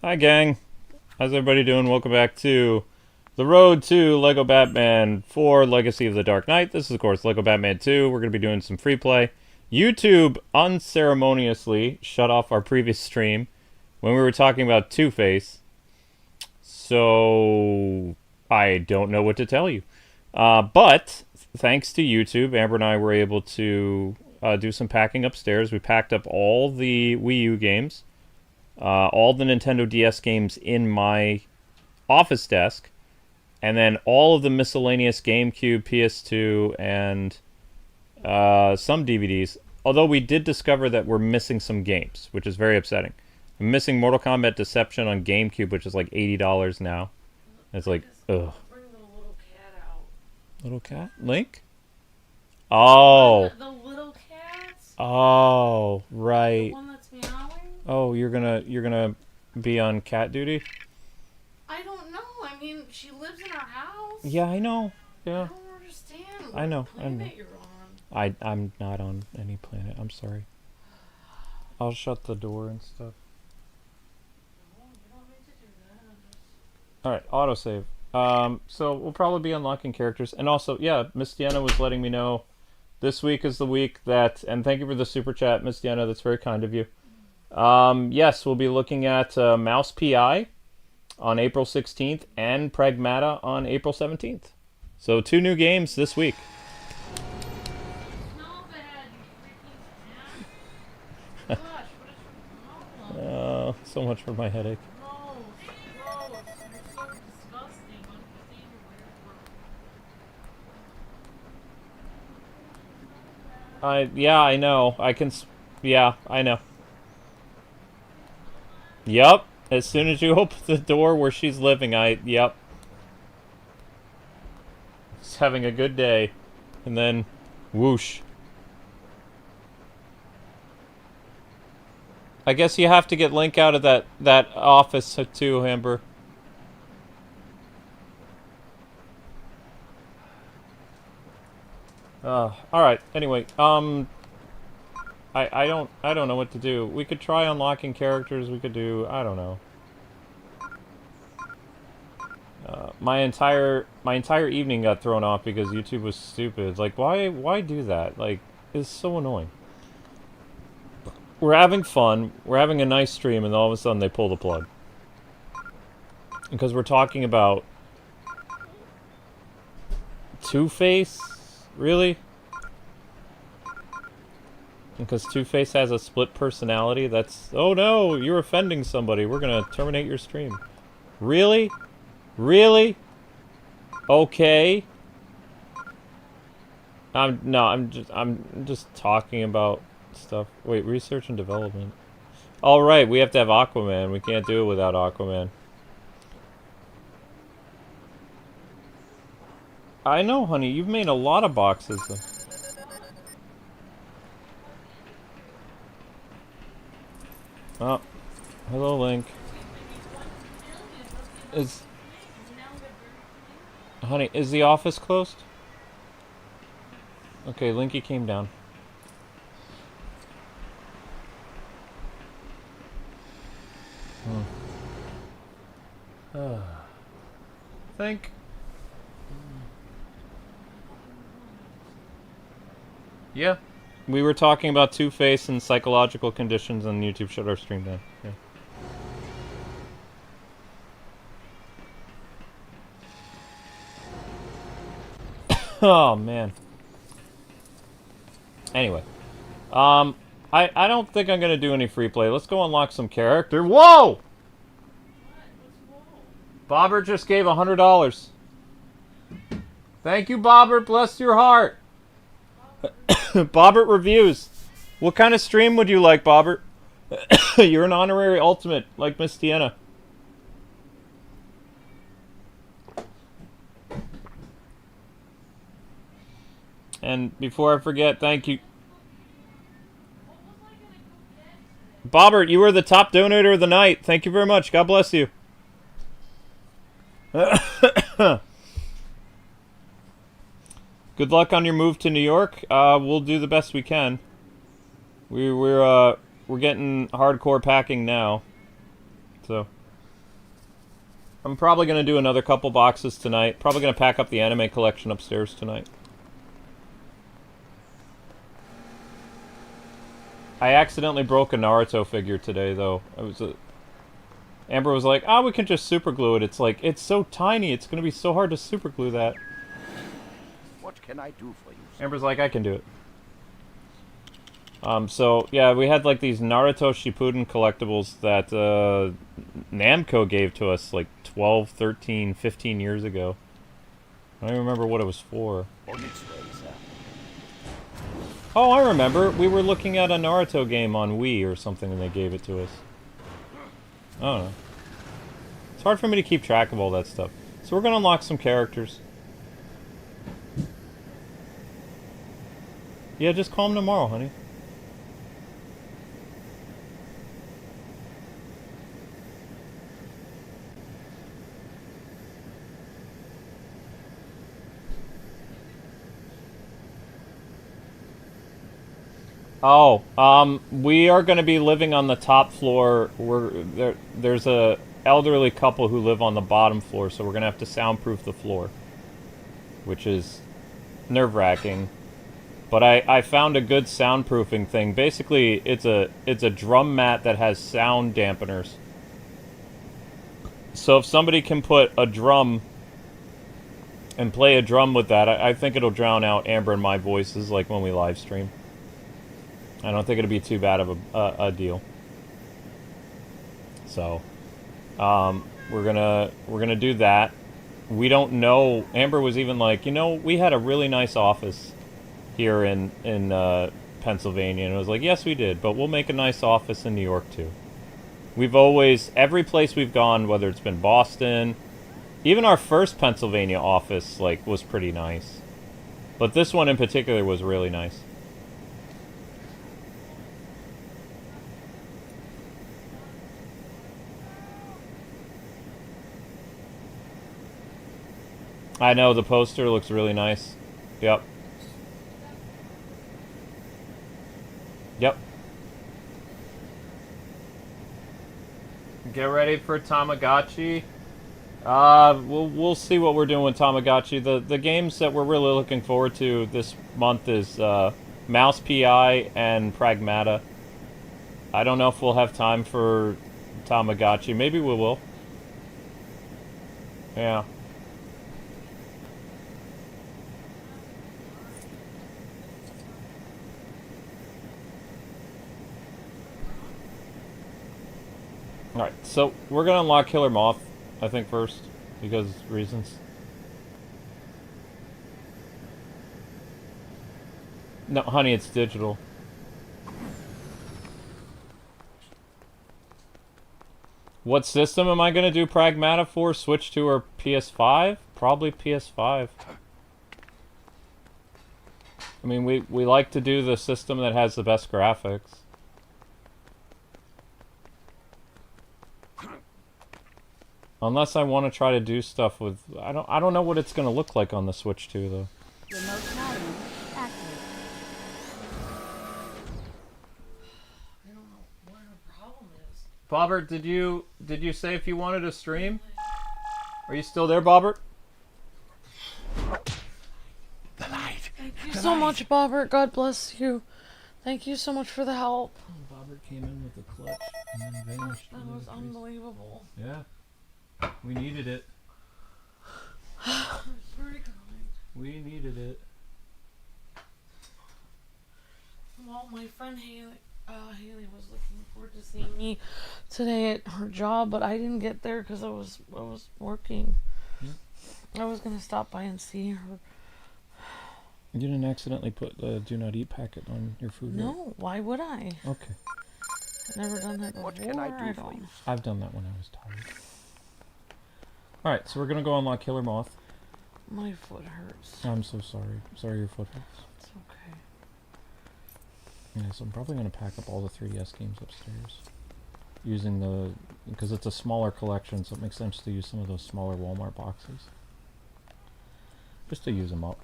Hi gang, how's everybody doing? Welcome back to The Road to Lego Batman 4 Legacy of the Dark Knight. This is of course Lego Batman 2. We're going to be doing some free play. YouTube unceremoniously shut off our previous stream when we were talking about Two-Face. So I don't know what to tell you. But thanks to YouTube, Amber and I were able to do some packing upstairs. We packed up all the Wii U games. All the Nintendo DS games in my office desk, and then all of the miscellaneous GameCube, PS2, and some DVDs. Although we did discover that we're missing some games, which is very upsetting. I'm missing Mortal Kombat Deception on GameCube, which is like $80 now. It's like, ugh. Bring the little cat out. Little cat? Link? Oh. The little cats? Oh, right. The one that's meowing? Oh, you're gonna be on cat duty? I don't know. I mean, she lives in our house. Yeah, I know. Yeah. I don't understand. I know. What planet you're on. I'm not on any planet. I'm sorry. I'll shut the door and stuff. No, you don't need to do that. Alright, autosave. So we'll probably be unlocking characters. And also, yeah, Miss Deanna was letting me know this week is the week that, and thank you for the super chat, Miss Deanna, that's very kind of you. Yes, we'll be looking at Mouse PI on April 16th and Pragmata on April 17th. So 2 new games this week. So much for my headache. No, gross. You're so disgusting. Yeah, I know. Yeah, I know. Yup. As soon as you open the door where she's living, yep. Just having a good day. And then, whoosh. I guess you have to get Link out of that office too, Amber. Alright, anyway, I don't know what to do. We could try unlocking characters, we could do, I don't know. My entire evening got thrown off because YouTube was stupid. Like, why do that? Like, it's so annoying. We're having fun, we're having a nice stream, and all of a sudden they pull the plug. Because we're talking about Two-Face? Really? Because Two-Face has a split personality, that's... Oh no, you're offending somebody, we're gonna terminate your stream. Really? Really? Okay. I'm just talking about stuff. Wait, research and development. Alright, we have to have Aquaman. We can't do it without Aquaman. I know, honey. You've made a lot of boxes. Oh. Hello, Link. Honey, is the office closed? Okay, Linky came down. Think. Yeah. We were talking about Two-Face and psychological conditions on YouTube. Shut our stream down. Yeah. Oh, man. Anyway. I don't think I'm gonna do any free play. Let's go unlock some character. Whoa! Bobbert just gave $100. Thank you, Bobbert. Bless your heart. Bobbert reviews. What kind of stream would you like, Bobbert? You're an honorary ultimate, like Miss Deanna. And before I forget, thank you. Bobbert, you were the top donator of the night. Thank you very much. God bless you. Good luck on your move to New York. We'll do the best we can. We're getting hardcore packing now. So I'm probably going to do another couple boxes tonight. Probably going to pack up the anime collection upstairs tonight. I accidentally broke a Naruto figure today, though. Amber was like, "Ah, we can just super glue it." It's like, it's so tiny, it's going to be so hard to super glue that. What can I do for you, sir? Amber's like, "I can do it." So, yeah, we had, like, these Naruto Shippuden collectibles that, Namco gave to us, like, 12, 13, 15 years ago. I don't even remember what it was for. On its way, sir. Oh, I remember. We were looking at a Naruto game on Wii or something and they gave it to us. I don't know. It's hard for me to keep track of all that stuff. So we're gonna unlock some characters. Yeah, just call them tomorrow, honey. Oh, we are going to be living on the top floor. There's a elderly couple who live on the bottom floor, so we're going to have to soundproof the floor, which is nerve-wracking. But I found a good soundproofing thing. Basically, it's a drum mat that has sound dampeners. So if somebody can put a drum and play a drum with that, I think it'll drown out Amber and my voices, like when we live stream. I don't think it'll be too bad of a deal. So, we're gonna do that. We don't know. Amber was even like, you know, we had a really nice office here in Pennsylvania, and it was like, yes, we did, but we'll make a nice office in New York too. We've always, every place we've gone, whether it's been Boston, even our first Pennsylvania office, like, was pretty nice. But this one in particular was really nice. I know, the poster looks really nice. Yep. Yep. Get ready for Tamagotchi. We'll see what we're doing with Tamagotchi. The games that we're really looking forward to this month is Mouse PI and Pragmata. I don't know if we'll have time for Tamagotchi. Maybe we will. Yeah. Alright, so we're gonna unlock Killer Moth, I think, first, because reasons. No, honey, it's digital. What system am I gonna do Pragmata for? Switch 2 or PS5? Probably PS5. I mean, we like to do the system that has the best graphics. Unless I want to try to do stuff with, I don't know what it's gonna look like on the Switch 2 though. Remote volume active. I don't know what her problem is. Bobbert, did you say if you wanted to stream? Are you still there, Bobbert? The light. Thank you so much, Bobbert. God bless you. Thank you so much for the help. Bobbert came in with the clutch and then vanished. That was unbelievable. Yeah. We needed it. Very kind. We needed it. Well, my friend Haley was looking forward to seeing me today at her job, but I didn't get there because I was working. Yeah. I was gonna stop by and see her. You didn't accidentally put the do not eat packet on your food, right? No, why would I? Okay. I've never done that before. What can I do for you? I've done that when I was tired. Alright, so we're gonna go unlock Killer Moth. My foot hurts. I'm so sorry. Sorry your foot hurts. It's okay. Yeah, so I'm probably gonna pack up all the 3DS games upstairs. Using the... because it's a smaller collection, so it makes sense to use some of those smaller Walmart boxes. Just to use them up.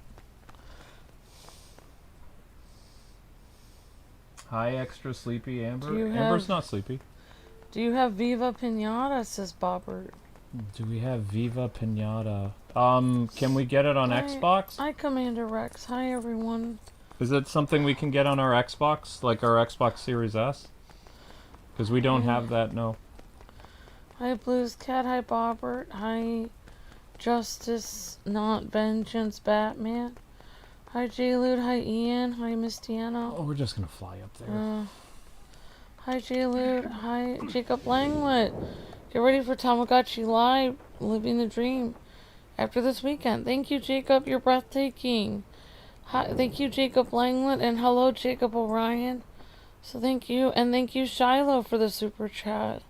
Hi, extra sleepy Amber. Do you Amber's have- not sleepy. Do you have Viva Pinata? Says Bobbert. Do we have Viva Pinata? Can we get it on Xbox? Hi, Commander Rex. Hi, everyone. Is it something we can get on our Xbox, like our Xbox Series S? Because we don't have that, no. Hi, Blues Cat. Hi, Bobbert. Hi, Justice Not Vengeance Batman. Hi, J-Lude. Hi, Ian. Hi, Miss Deanna. Oh, we're just gonna fly up there. Hi, J-Lude. Hi, Jacob Langlet. Get ready for Tamagotchi Live, living the dream. After this weekend. Thank you, Jacob. You're breathtaking. Hi, thank you, Jacob Langlet, and hello, Jacob O'Ryan. So thank you, and thank you, Shiloh, for the super chat.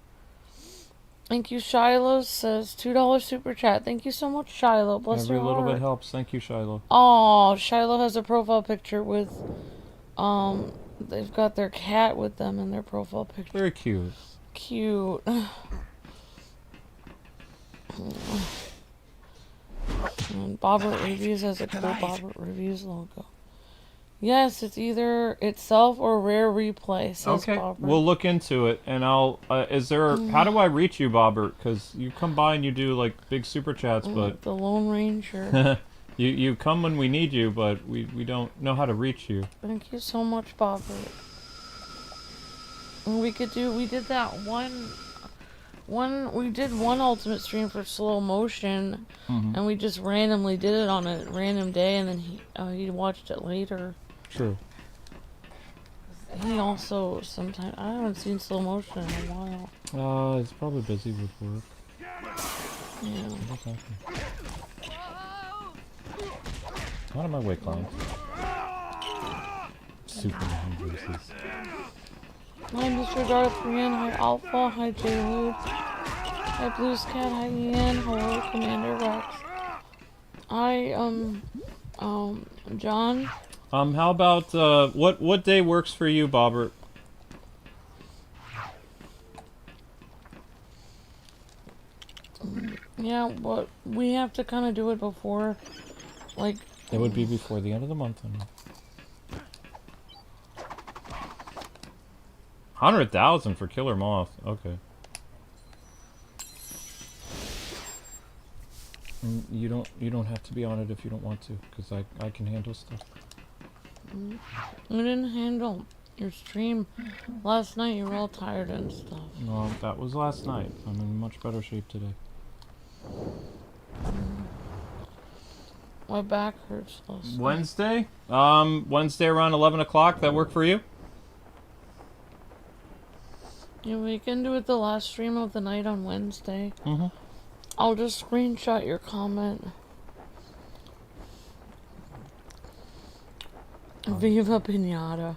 Thank you, Shiloh says $2 super chat. Thank you so much, Shiloh. Bless Every your little heart. bit helps. Thank you, Shiloh. Oh, Shiloh has a profile picture with, they've got their cat with them in their profile picture. Very cute. Cute. And Bobbert Reviews has a cool Bobbert Reviews logo. Yes, it's either itself or Rare Replay, says Okay, Bobbert. we'll look into it, and I'll. Is there? How do I reach you, Bobbert? Because you come by and you do like big super chats, but The Lone Ranger. you come when we need you, but we don't know how to reach you. Thank you so much, Bobbert. And we did that we did one ultimate stream for slow motion, and we just randomly did it on a random day, and then he watched it later. True. He also sometimes, I haven't seen slow motion in a while. It's probably busy with work. Yeah. What's happening? Out of my way, Klein. Superman versus. Hi, Mr. Darth Brian. Hi, Alpha. Hi, J-Lude. Hi, Blues Cat. Hi, Ian. Hello, Commander Rex. Hi, John. How about, what day works for you, Bobbert? Yeah, but we have to kind of do it before, like... It would be before the end of the month, I know. 100,000 for Killer Moth. Okay. You don't have to be on it if you don't want to, because I can handle stuff. You didn't handle your stream last night. You were all tired and stuff. No, that was last night. I'm in much better shape today. My back hurts last night. Wednesday? Wednesday around 11 o'clock. That work for you? Yeah, we can do it the last stream of the night on Wednesday. Mm-hmm. I'll just screenshot your comment. Viva Pinata.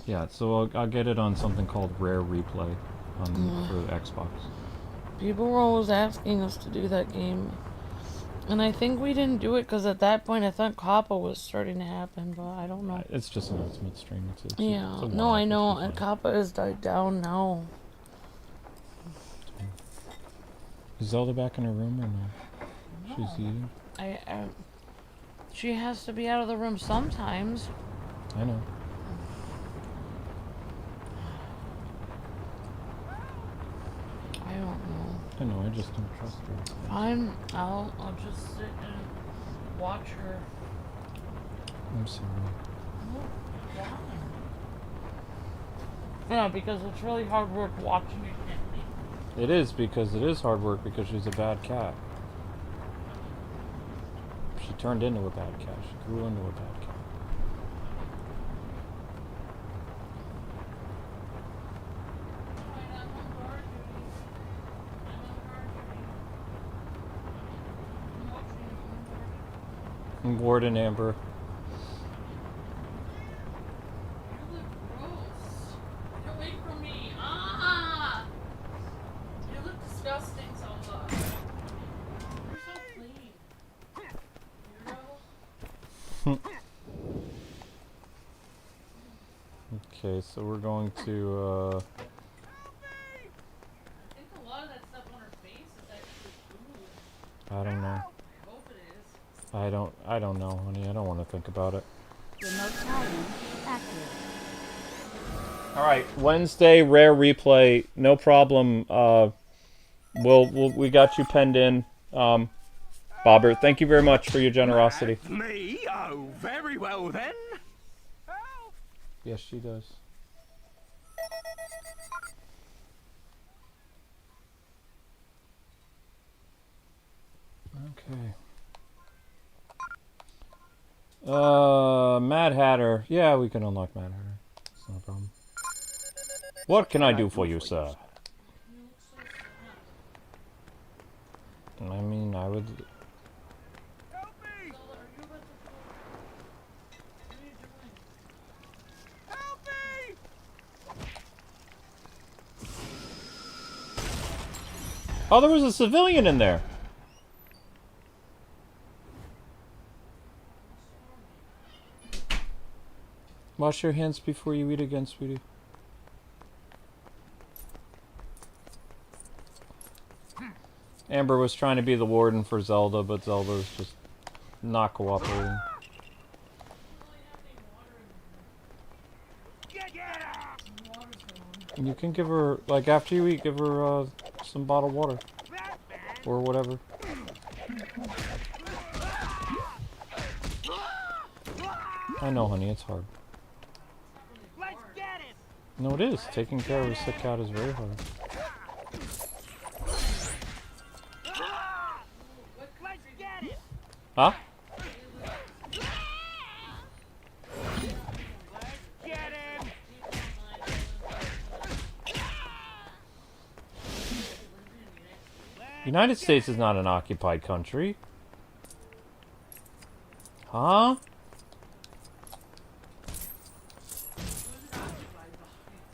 Yeah, so I'll get it on something called Rare Replay for Xbox. People were always asking us to do that game. And I think we didn't do it because at that point I thought COPPA was starting to happen, but I don't know. It's just an ultimate stream. It's Yeah, it's a no, I one-off, know, it's and fine. COPPA has died down now. Is Zelda back in her room or no? She's eating? She has to be out of the room sometimes. I know. I don't know. I know, I just don't trust her. Fine, I'll just sit and watch her. I'm sorry. Yeah, because it's really hard work watching it. It is, because it is hard work because she's a bad cat. She turned into a bad cat. She grew into a bad cat. And Ward and Amber. You look gross. Get away from me. Ah! You look disgusting, Zelda. You're so clean. Weirdo. Okay, so we're going to, I think a lot of that stuff on her face is actually food. I don't know. I hope it is. I don't know, honey. I don't want to think about it. Remote volume active. All right, Wednesday Rare Replay, no problem. we got you penned in. Bobber, thank you very much for your generosity. Me? Oh, very well then. Yes, she does. Okay. Mad Hatter. Yeah, we can unlock Mad Hatter. It's no problem. What can I do for you, sir? I mean, I would... Help me! Help me! Oh, there was a civilian in there. Wash your hands before you eat again, sweetie. Amber was trying to be the warden for Zelda, but Zelda's just not cooperating. You can give her, like, after you eat, give her some bottled water. Or whatever. I know, honey, it's hard. No, it is. Taking care of a sick cat is very hard. Huh? United States is not an occupied country. Huh?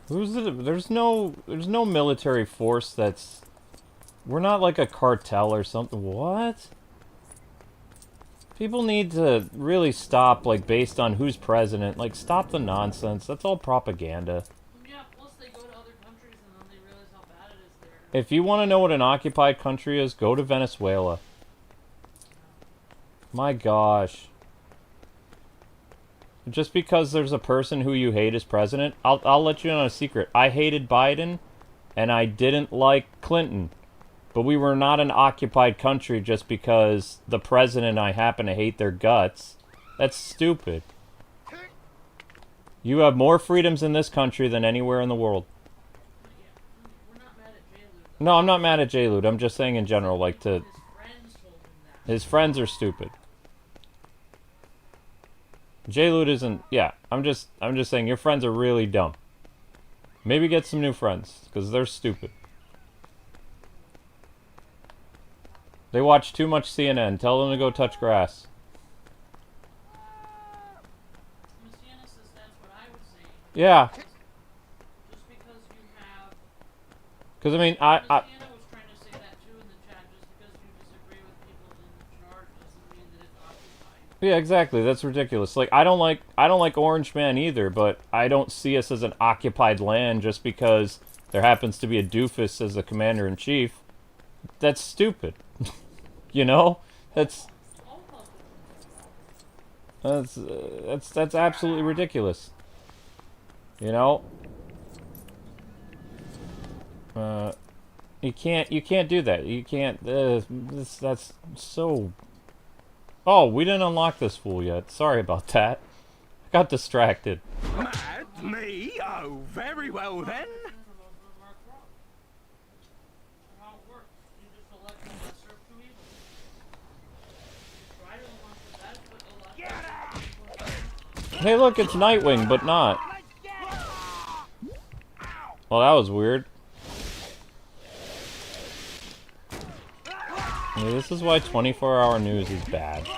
Who's the... There's no military force that's... We're not like a cartel or something. What? People need to really stop, like, based on who's president. Like, stop the nonsense. That's all propaganda. Yeah, plus they go to other countries and then they realize how bad it is there. If you want to know what an occupied country is, go to Venezuela. My gosh. Just because there's a person who you hate as president, I'll let you in on a secret. I hated Biden, and I didn't like Clinton. But we were not an occupied country just because the president and I happen to hate their guts. That's stupid. You have more freedoms in this country than anywhere in the world. We're not mad at J-Lude. No, I'm not mad at J-Lude. I'm just saying in general, like, to... His friends told him that. His friends are stupid. J-Lude isn't... Yeah, I'm just saying your friends are really dumb. Maybe get some new friends, because they're stupid. They watch too much CNN. Tell them to go touch grass. Messiana says that's what I would say. Yeah. Just because you have... Because, I mean, Messiana was trying to say that too in the chat. Just because you disagree with people in charge doesn't mean that it's occupied. Yeah, exactly. That's ridiculous. Like, I don't like Orange Man either, but I don't see us as an occupied land just because there happens to be a doofus as the commander-in-chief. That's stupid. You know? That's absolutely ridiculous. You know? You can't do that. You can't, that's so... Oh, we didn't unlock this fool yet. Sorry about that. I got distracted. Mad? Me? Oh, very well then. How it works. You just elect the lesser of two evils. Try to unlock the best, but elect... Hey, look, it's Nightwing, but not. Well, that was weird. Yeah, this is why 24-hour news is bad.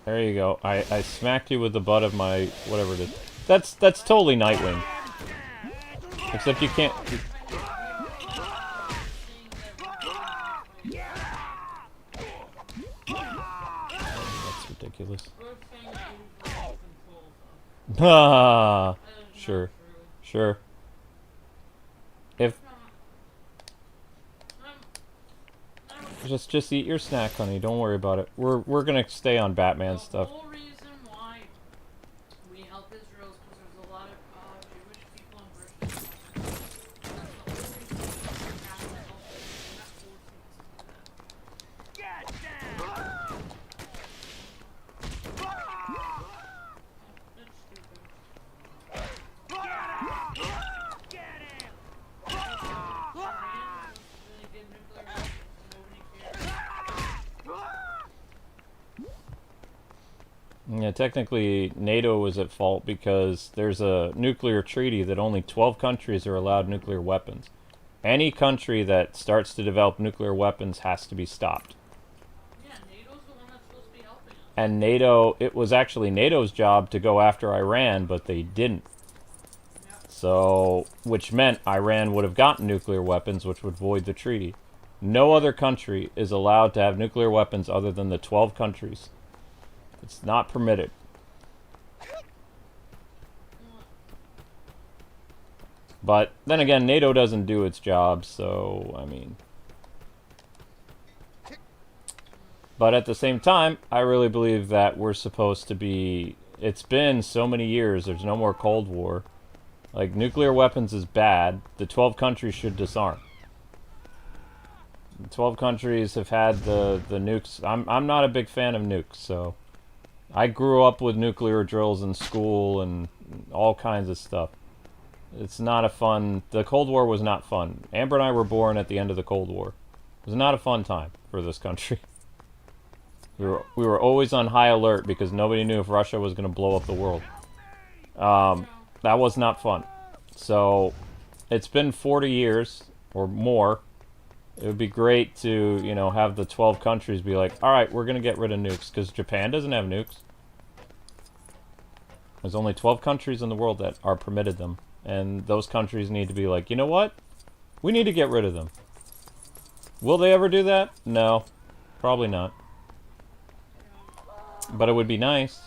There you go. I smacked you with the butt of my whatever it is. That's totally Nightwing. Except you can't. That's ridiculous. Ah, sure, sure. If just eat your snack, honey. Don't worry about it. We're gonna stay on Batman stuff. The whole reason why we help Israel is because there's a lot of technically NATO was at fault because there's a nuclear treaty that only 12 countries are allowed nuclear weapons. Any country that starts to develop nuclear weapons has to be stopped. Yeah, NATO's the one that's supposed to be helping us. And NATO, it was actually NATO's job to go after Iran, but they didn't. So, which meant Iran would have gotten nuclear weapons, which would void the treaty. No other country is allowed to have nuclear weapons other than the 12 countries. It's not permitted. But then again, NATO doesn't do its job, so, I mean... But at the same time, I really believe that we're supposed to be... It's been so many years, there's no more Cold War. Like, nuclear weapons is bad. The 12 countries should disarm. The 12 countries have had the nukes. I'm not a big fan of nukes, so... I grew up with nuclear drills in school and all kinds of stuff. It's not a fun... The Cold War was not fun. Amber and I were born at the end of the Cold War. It was not a fun time for this country. We were always on high alert because nobody knew if Russia was going to blow up the world. That was not fun. So, it's been 40 years or more. It would be great to, you know, have the 12 countries be like, alright, we're going to get rid of nukes, because Japan doesn't have nukes. There's only 12 countries in the world that are permitted them. And those countries need to be like, you know what? We need to get rid of them. Will they ever do that? No. Probably not. But it would be nice.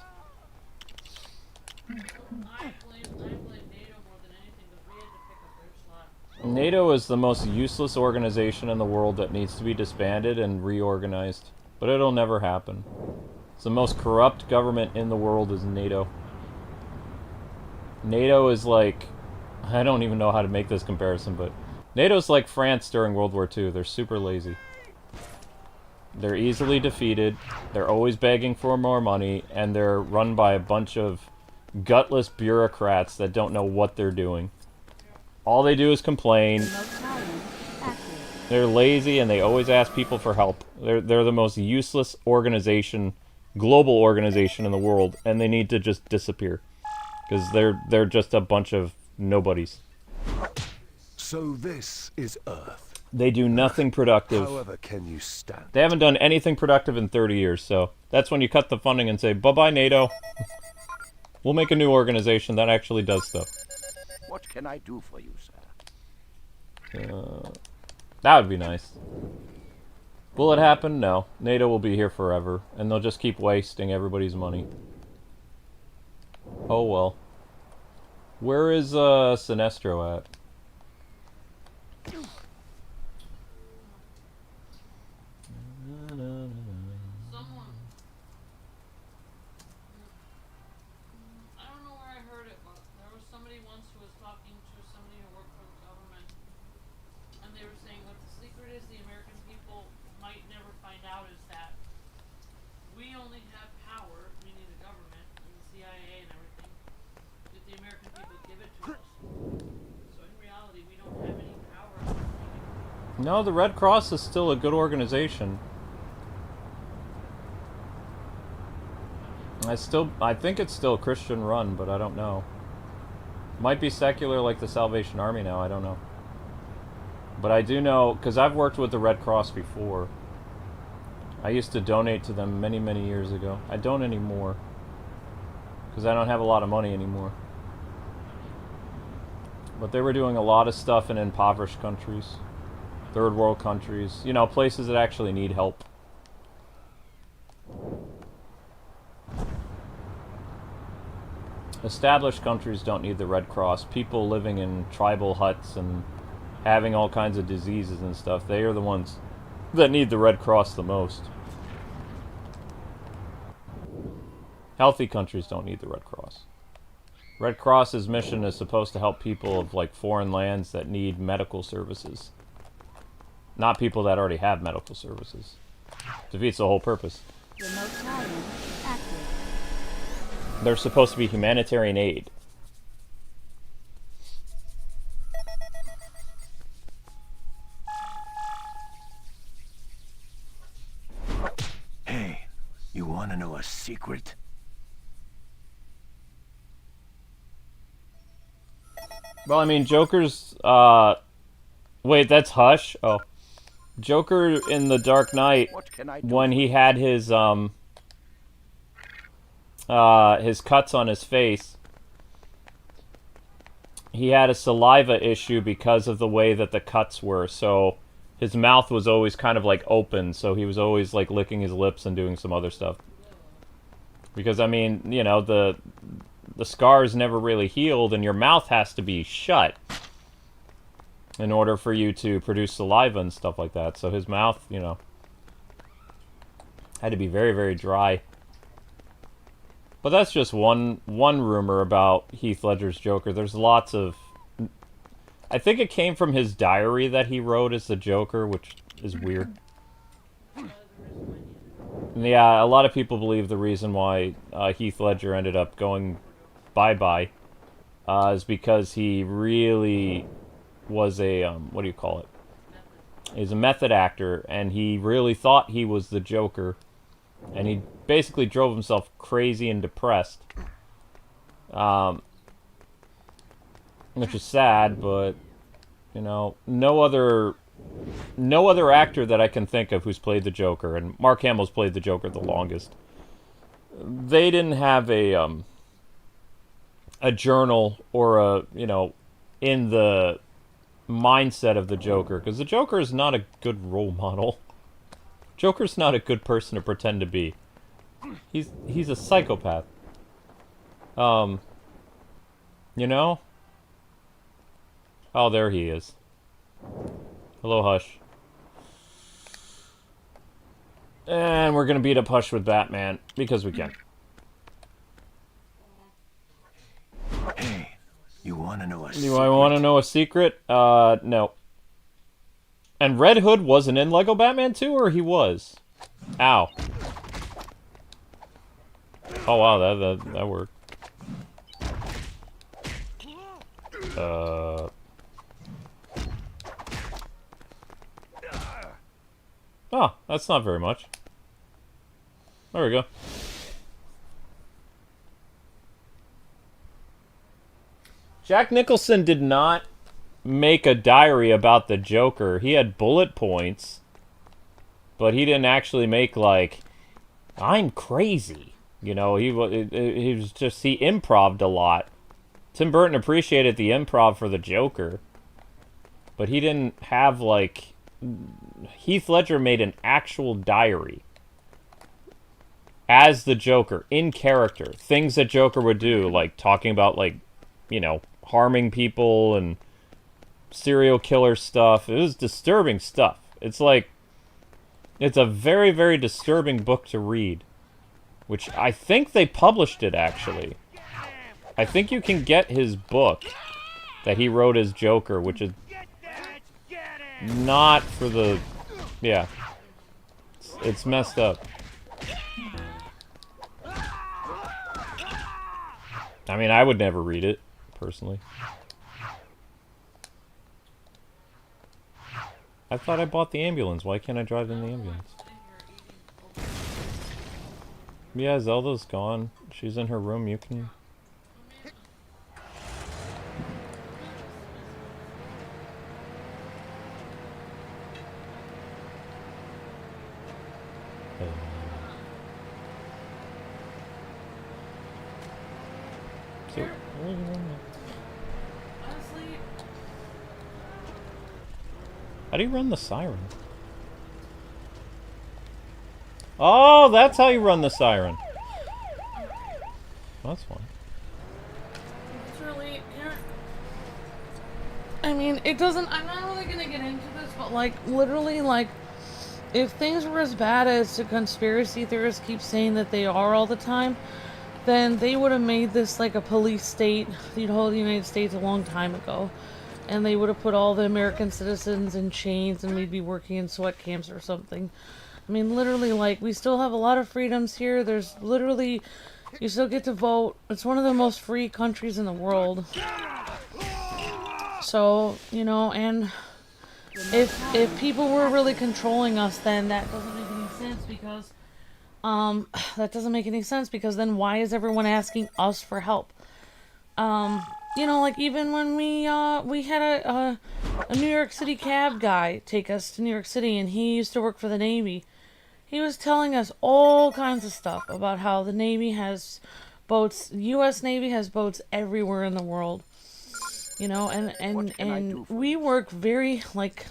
I blame NATO more than anything because we had to pick up their slot. NATO is the most useless organization in the world that needs to be disbanded and reorganized. But it'll never happen. It's the most corrupt government in the world is NATO. NATO is like... I don't even know how to make this comparison, but... NATO's like France during World War II. They're super lazy. They're easily defeated. They're always begging for more money. And they're run by a bunch of gutless bureaucrats that don't know what they're doing. All they do is complain. Remote tie-in active. They're lazy and they always ask people for help. They're the most useless organization, global organization in the world, and they need to just disappear. Because they're just a bunch of nobodies. So this is Earth. They do nothing productive. However can you stand? They haven't done anything productive in 30 years, so that's when you cut the funding and say, bye-bye, NATO. We'll make a new organization that actually does stuff. What can I do for you, sir? That would be nice. Will it happen? No. NATO will be here forever, and they'll just keep wasting everybody's money. Oh well. Where is Sinestro at? Someone. I don't know where I heard it, but there was somebody once who was talking to somebody who worked for the government, and they were saying what the secret is the American people might never find out is that we only have power, meaning the government and the CIA and everything, if the American people give it to us. So in reality, we don't have any power. No, the Red Cross is still a good organization. I think it's still Christian run, but I don't know. Might be secular like the Salvation Army now, I don't know. But I do know, because I've worked with the Red Cross before. I used to donate to them many, many years ago. I don't anymore. Because I don't have a lot of money anymore. But they were doing a lot of stuff in impoverished countries. Third world countries. You know, places that actually need help. Established countries don't need the Red Cross. People living in tribal huts and having all kinds of diseases and stuff, they are the ones that need the Red Cross the most. Healthy countries don't need the Red Cross. Red Cross's mission is supposed to help people of like foreign lands that need medical services. Not people that already have medical services. Defeats the whole purpose. Remote tie-in active. They're supposed to be humanitarian aid. Hey, you want to know a secret? Well, I mean, Joker's, wait, that's Hush? Oh. Joker in The Dark Knight, What can I do? when he had his cuts on his face, he had a saliva issue because of the way that the cuts were, so his mouth was always kind of, like, open, so he was always, like, licking his lips and doing some other stuff. Because, I mean, you know, the scars never really healed, and your mouth has to be shut in order for you to produce saliva and stuff like that. So his mouth, you know, had to be very, very dry. But that's just one rumor about Heath Ledger's Joker. There's lots of... I think it came from his diary that he wrote as the Joker, which is weird. Yeah, a lot of people believe the reason why Heath Ledger ended up going bye-bye is because he really was a, what do you call it? He's a method actor, and he really thought he was the Joker, and he basically drove himself crazy and depressed. Which is sad, but, you know, no other actor that I can think of who's played the Joker, and Mark Hamill's played the Joker the longest, they didn't have a journal or a, you know, in the mindset of the Joker, because the Joker is not a good role model. Joker's not a good person to pretend to be. He's a psychopath. You know? Oh, there he is. Hello, Hush. And we're gonna beat up Hush with Batman, because we can. Hey, you wanna know a Do I want to know a secret? No. And Red Hood wasn't in Lego Batman 2, or he was? Ow. Oh wow, that worked. Oh, that's not very much. There we go. Jack Nicholson did not make a diary about the Joker. He had bullet points, but he didn't actually make, like, I'm crazy. You know, he was just, he improv'd a lot. Tim Burton appreciated the improv for the Joker, but he didn't have, like... Heath Ledger made an actual diary as the Joker, in character. Things that Joker would do, like talking about, like, you know, harming people and serial killer stuff. It was disturbing stuff. It's like, it's a very, very disturbing book to read, which I think they published it, actually. I think you can get his book that he wrote as Joker, which is not for the... Yeah. It's messed up. I mean, I would never read it, personally. I thought I bought the ambulance. Why can't I drive in the ambulance? Yeah, Zelda's gone. She's in her room. You can... So, how do you run the siren? Oh, that's how you run the siren. That's fine. It's really... I mean, it doesn't... I'm not really gonna get into this, but, like, literally, like, if things were as bad as the conspiracy theorists keep saying that they are all the time, then they would have made this like a police state, the whole United States, a long time ago. And they would have put all the American citizens in chains and we'd be working in sweat camps or something. I mean, literally, like, we still have a lot of freedoms here. There's literally, you still get to vote. It's one of the most free countries in the world. So, you know, and if people were really controlling us, then that doesn't make any sense because... that doesn't make any sense because then why is everyone asking us for help? you know, like even when we had a New York City cab guy take us to New York City, and he used to work for the Navy. He was telling us all kinds of stuff about how the Navy has boats, U.S. Navy has boats everywhere in the world. You know, and we work very, like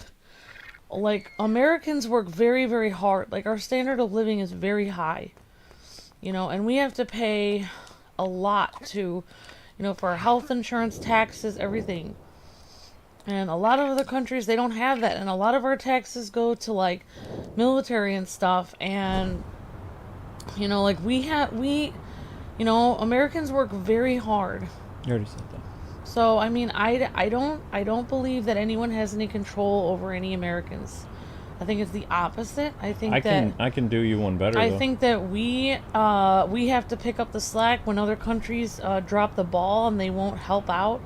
Americans work very, very hard. Like, our standard of living is very high. You know, and we have to pay a lot to, you know, for our health insurance, taxes, everything. And a lot of other countries, they don't have that. And a lot of our taxes go to, like, military and stuff. And, you know, like, you know, Americans work very hard. You already said that. So, I mean, I don't believe that anyone has any control over any Americans. I think it's the opposite. I think I can do you one better, I though. think that we have to pick up the slack when other countries drop the ball and they won't help out.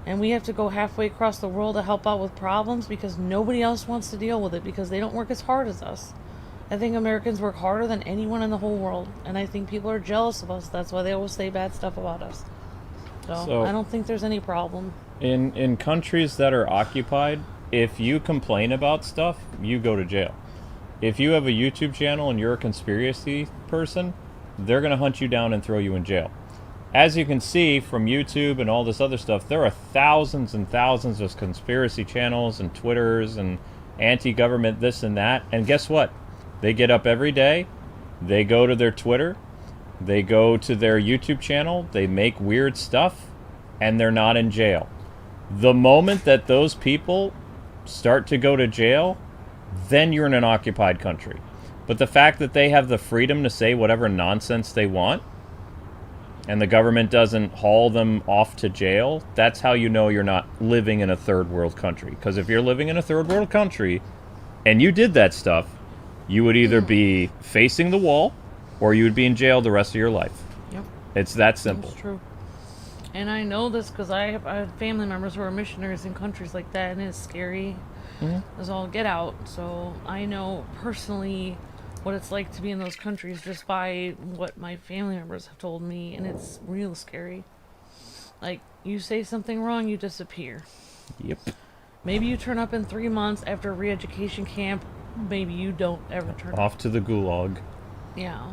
And we have to go halfway across the world to help out with problems because nobody else wants to deal with it because they don't work as hard as us. I think Americans work harder than anyone in the whole world. And I think people are jealous of us. That's why they always say bad stuff about us. So I don't think there's any problem. In countries that are occupied, if you complain about stuff, you go to jail. If you have a YouTube channel and you're a conspiracy person, they're going to hunt you down and throw you in jail. As you can see from YouTube and all this other stuff, there are thousands and thousands of conspiracy channels and Twitters and anti-government this and that. And guess what? They get up every day, they go to their Twitter, they go to their YouTube channel, they make weird stuff, and they're not in jail. The moment that those people start to go to jail, then you're in an occupied country. But the fact that they have the freedom to say whatever nonsense they want, and the government doesn't haul them off to jail, that's how you know you're not living in a third world country. Because if you're living in a third world country, and you did that stuff, you would either be facing the wall, or you would be in jail the rest of your life. Yep. It's that simple. That's true. And I know this because I have family members who are missionaries in countries like that, and it's scary as all get out. So I know personally what it's like to be in those countries just by what my family members have told me, and it's real scary. Like, you say something wrong, you disappear. Yep. Maybe you turn up in 3 months after a re-education camp. Maybe you don't ever turn up. Off to the gulag. Yeah.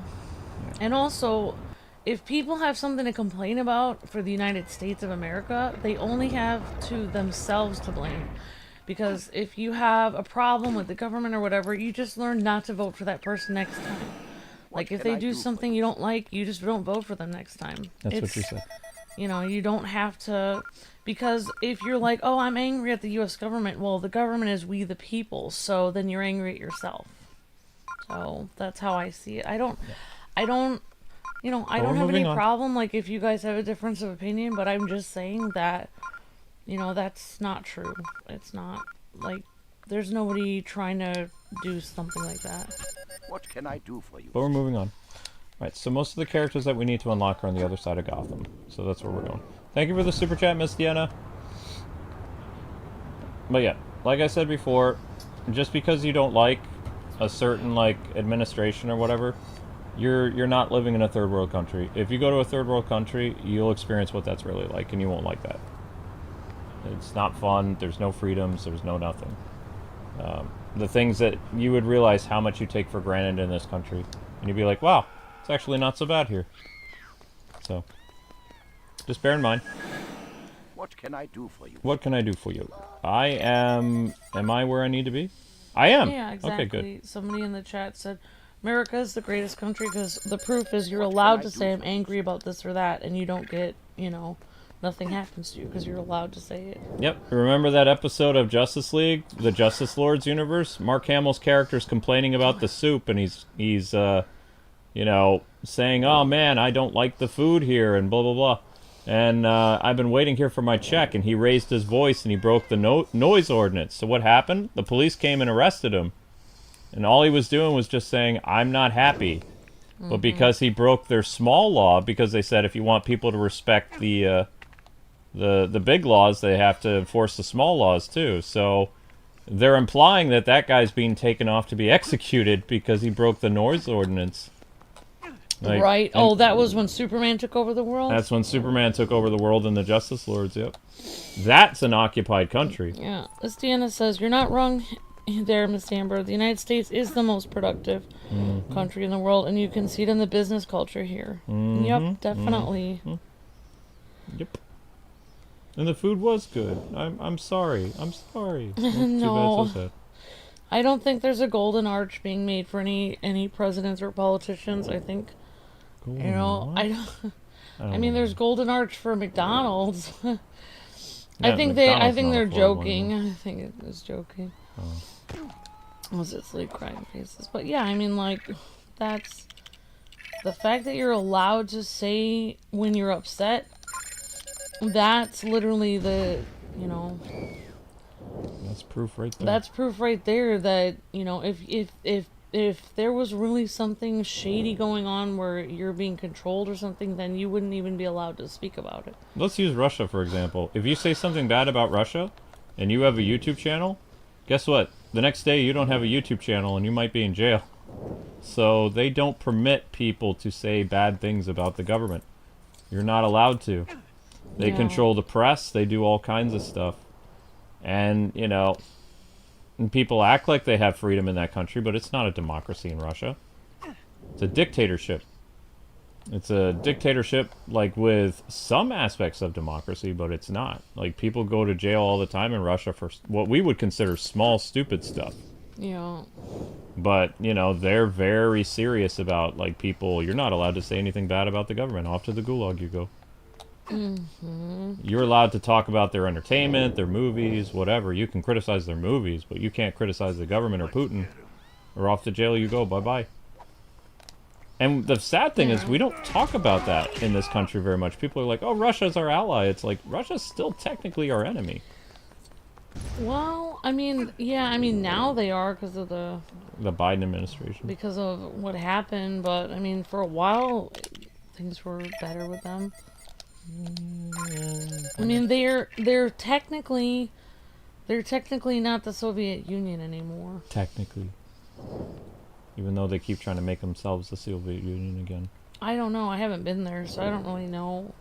And also, if people have something to complain about for the United States of America, they only have to themselves to blame. Because if you have a problem with the government or whatever, you just learn not to vote for that person next time. Like, if they do something you don't like, you just don't vote for them next time. That's what you said. You know, you don't have to... Because if you're like, oh, I'm angry at the U.S. government, well, the government is we the people, so then you're angry at yourself. So, that's how I see it. I don't have any problem, like, if you guys have a difference of opinion, but I'm just saying that, you know, that's not true. It's not, like, there's nobody trying to do something like that. What can I do for you? But we're moving on. Alright, so most of the characters that we need to unlock are on the other side of Gotham. So that's where we're going. Thank you for the super chat, Miss Deanna. But yeah, like I said before, just because you don't like a certain, like, administration or whatever, you're not living in a third world country. If you go to a third world country, you'll experience what that's really like, and you won't like that. It's not fun, there's no freedoms, there's no nothing. The things that you would realize how much you take for granted in this country, and you'd be like, wow, it's actually not so bad here. So, just bear in mind. What can I do for you? What can I do for you? Am I where I need to be? I am. Yeah, exactly. Okay, good. Somebody in the chat said, America is the greatest country because the proof is you're allowed to say I'm angry about this or that, and you don't get, you know, nothing happens to you because you're allowed to say it. Yep. Remember that episode of Justice League, the Justice Lords universe? Mark Hamill's character's complaining about the soup, and he's you know, saying, oh man, I don't like the food here, and blah, blah, blah. And I've been waiting here for my check, and he raised his voice, and he broke the noise ordinance. So what happened? The police came and arrested him. And all he was doing was just saying, I'm not happy. But because he broke their small law, because they said if you want people to respect the big laws, they have to enforce the small laws too. So they're implying that that guy's being taken off to be executed because he broke the noise ordinance. Like, Right. Oh, that was when Superman took over the world? That's when Superman took over the world and the Justice Lords, yep. That's an occupied country. Yeah. This Deanna says, you're not wrong there, Miss Amber. The United States is the most productive country in the world, and you can see it in the business culture here. Yep, definitely. Yep. And the food was good. I'm sorry. I'm sorry. Too No. bad, so sad. I don't think there's a golden arch being made for any presidents or politicians. I think, Golden you know, what? I mean, there's golden arch for McDonald's. Yeah, I think McDonald's they're not a Ford joking. one, I think it was joking. Oh. Was it sleep crying faces? But yeah, I mean, like, that's the fact that you're allowed to say when you're upset. That's literally the, you know. That's proof right there. That's proof right there that, you know, if there was really something shady going on where you're being controlled or something, then you wouldn't even be allowed to speak about it. Let's use Russia, for example. If you say something bad about Russia, and you have a YouTube channel, guess what? The next day you don't have a YouTube channel and you might be in jail. So they don't permit people to say bad things about the government. You're not allowed to. They control the press. They do all kinds of stuff. And, you know, and people act like they have freedom in that country, but it's not a democracy in Russia. It's a dictatorship. It's a dictatorship, like, with some aspects of democracy, but it's not. Like, people go to jail all the time in Russia for what we would consider small, stupid stuff. Yeah. But, you know, they're very serious about, like, people, you're not allowed to say anything bad about the government. Off to the gulag you go. You're allowed to talk about their entertainment, their movies, whatever. You can criticize their movies, but you can't criticize the government or Putin. Or off to jail you go. Bye-bye. And the sad thing is, we don't talk about that in this country very much. People are like, oh, Russia's our ally. It's like, Russia's still technically our enemy. Well, I mean, yeah, I mean, now they are because of the Biden administration. because of what happened, but, I mean, for a while, things were better with them. I mean, they're technically not the Soviet Union anymore. Technically. Even though they keep trying to make themselves the Soviet Union again. I don't know. I haven't been there, so I don't really know.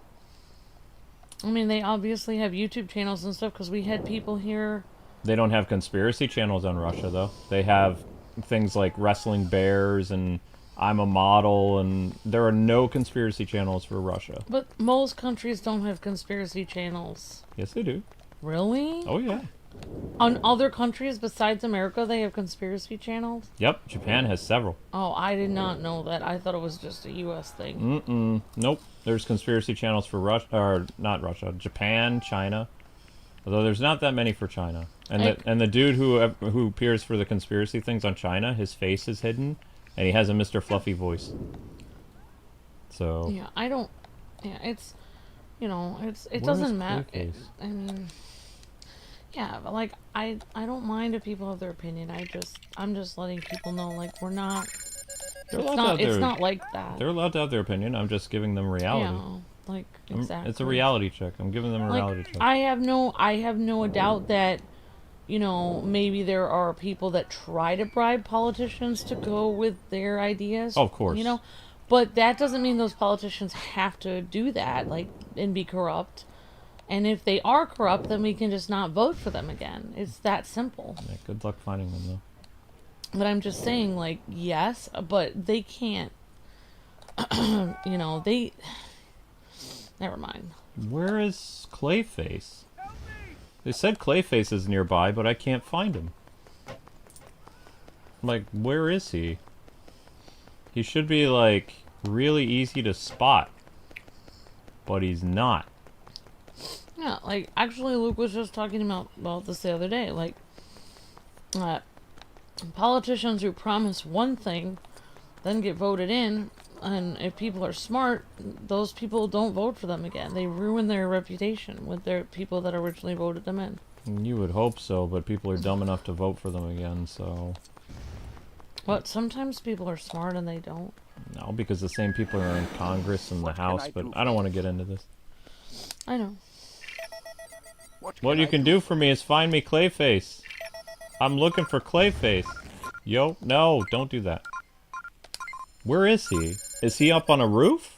I mean, they obviously have YouTube channels and stuff because we had people here. They don't have conspiracy channels on Russia, though. They have things like Wrestling Bears and I'm a Model, and there are no conspiracy channels for Russia. But most countries don't have conspiracy channels. Yes, they do. Really? Oh, yeah. On other countries besides America, they have conspiracy channels? Yep, Japan has several. Oh, I did not know that. I thought it was just a U.S. thing. Nope. There's conspiracy channels for Russia, or not Russia, Japan, China. Although there's not that many for China. And the dude who appears for the conspiracy things on China, his face is hidden, and he has a Mr. Fluffy voice. So. Yeah, I don't. Yeah, it's. You know, it Where doesn't is matter. Clayface? I mean. Yeah, but like I don't mind if people have their opinion. I'm just letting people know, like, we're not. They're allowed to have It's their- not like that. They're allowed to have their opinion. I'm just giving them reality. Yeah, like exactly. It's a reality check. I'm giving them a reality Like, check. I have no doubt that, you know, maybe there are people that try to bribe politicians to go with their ideas. Of course. You know, but that doesn't mean those politicians have to do that, like, and be corrupt. And if they are corrupt, then we can just not vote for them again. It's that simple. Yeah, good luck finding them, though. But I'm just saying, like, yes, but they can't. You know, they. Never mind. Where is Clayface? They said Clayface is nearby, but I can't find him. Like, where is he? He should be, like, really easy to spot. But he's not. Yeah, like, actually, Luke was just talking about this the other day. Like, politicians who promise one thing then get voted in, and if people are smart, those people don't vote for them again. They ruin their reputation with their people that originally voted them in. You would hope so, but people are dumb enough to vote for them again, so... But sometimes people are smart and they don't. No, because the same people are in Congress and the House, but I don't want to get into this. I know. What you can do for me is find me Clayface. I'm looking for Clayface. Yo, no, don't do that. Where is he? Is he up on a roof?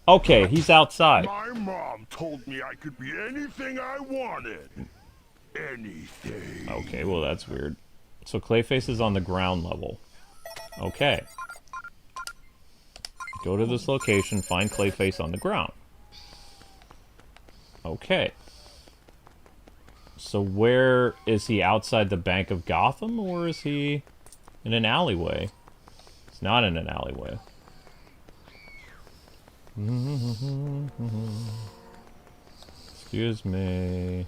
Okay, he's outside. My mom told me I could be anything I wanted. Anything. Okay, well that's weird. So Clayface is on the ground level. Okay. Go to this location, find Clayface on the ground. Okay. So where is he, outside the Bank of Gotham, or is he in an alleyway? He's not in an alleyway. Excuse me.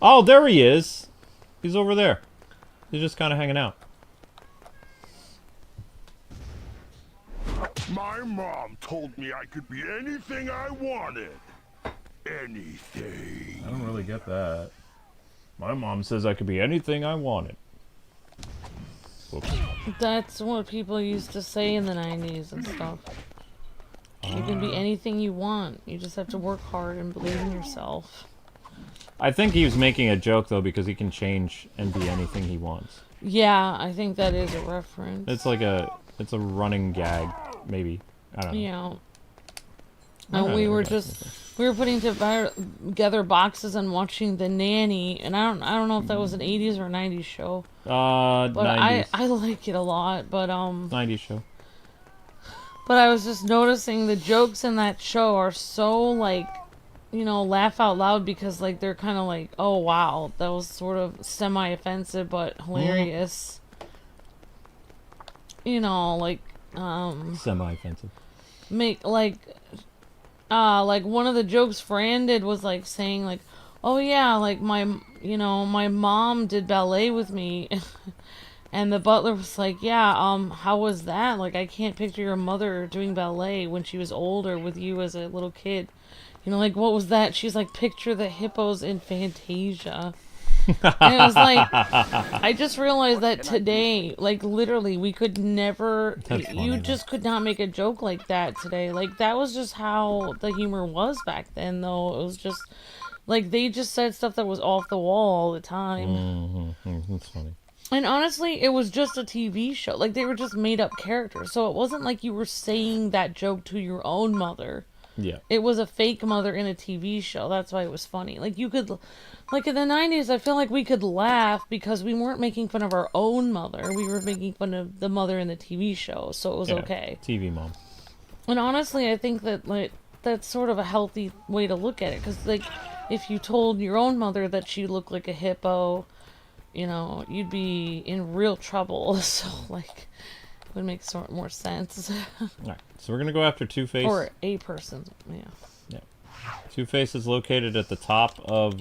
Oh, there he is! He's over there. He's just kind of hanging out. My mom told me I could be anything I wanted. Anything. I don't really get that. My mom says I could be anything I wanted. Whoops. That's what people used to say in the 90s and stuff. You can be anything you want. You just have to work hard and believe in yourself. I think he was making a joke, though, because he can change and be anything he wants. Yeah, I think that is a reference. It's like it's a running gag, maybe. I don't know. Yeah. I don't And we know were about just something. we were putting together boxes and watching The Nanny, and I don't know if that was an 80s or 90s show. But 90s. I like it a lot, but 90s show. But I was just noticing the jokes in that show are so, like, you know, laugh out loud, because, like, they're kind of like, oh, wow, that was sort of semi-offensive but hilarious. You know, like, Semi-offensive. like one of the jokes Fran did was, like, saying, like, oh, yeah, like, my mom did ballet with me. And the butler was like, yeah, how was that? Like, I can't picture your mother doing ballet when she was older with you as a little kid. You know, like, what was that? She's like, picture the hippos in Fantasia. And it was like, I just realized that today, like, literally, we could never, you just could not make a joke like that today. Like, that was just how the humor was back then, though. It was just, like, they just said stuff that was off the wall all the time. That's funny. And honestly, it was just a TV show. Like, they were just made-up characters. So it wasn't like you were saying that joke to your own mother. Yeah. It was a fake mother in a TV show. That's why it was funny. Like, you could... Like, in the 90s, I feel like we could laugh because we weren't making fun of our own mother. We were making fun of the mother in the TV show, so it was okay. TV mom. And honestly, I think that, like, that's sort of a healthy way to look at it. Because, like, if you told your own mother that she looked like a hippo... You know, you'd be in real trouble, so, like, it would make sort more sense. Alright, so we're gonna go after Two-Face. Or a person, yeah. Yeah. Two-Face is located at the top of,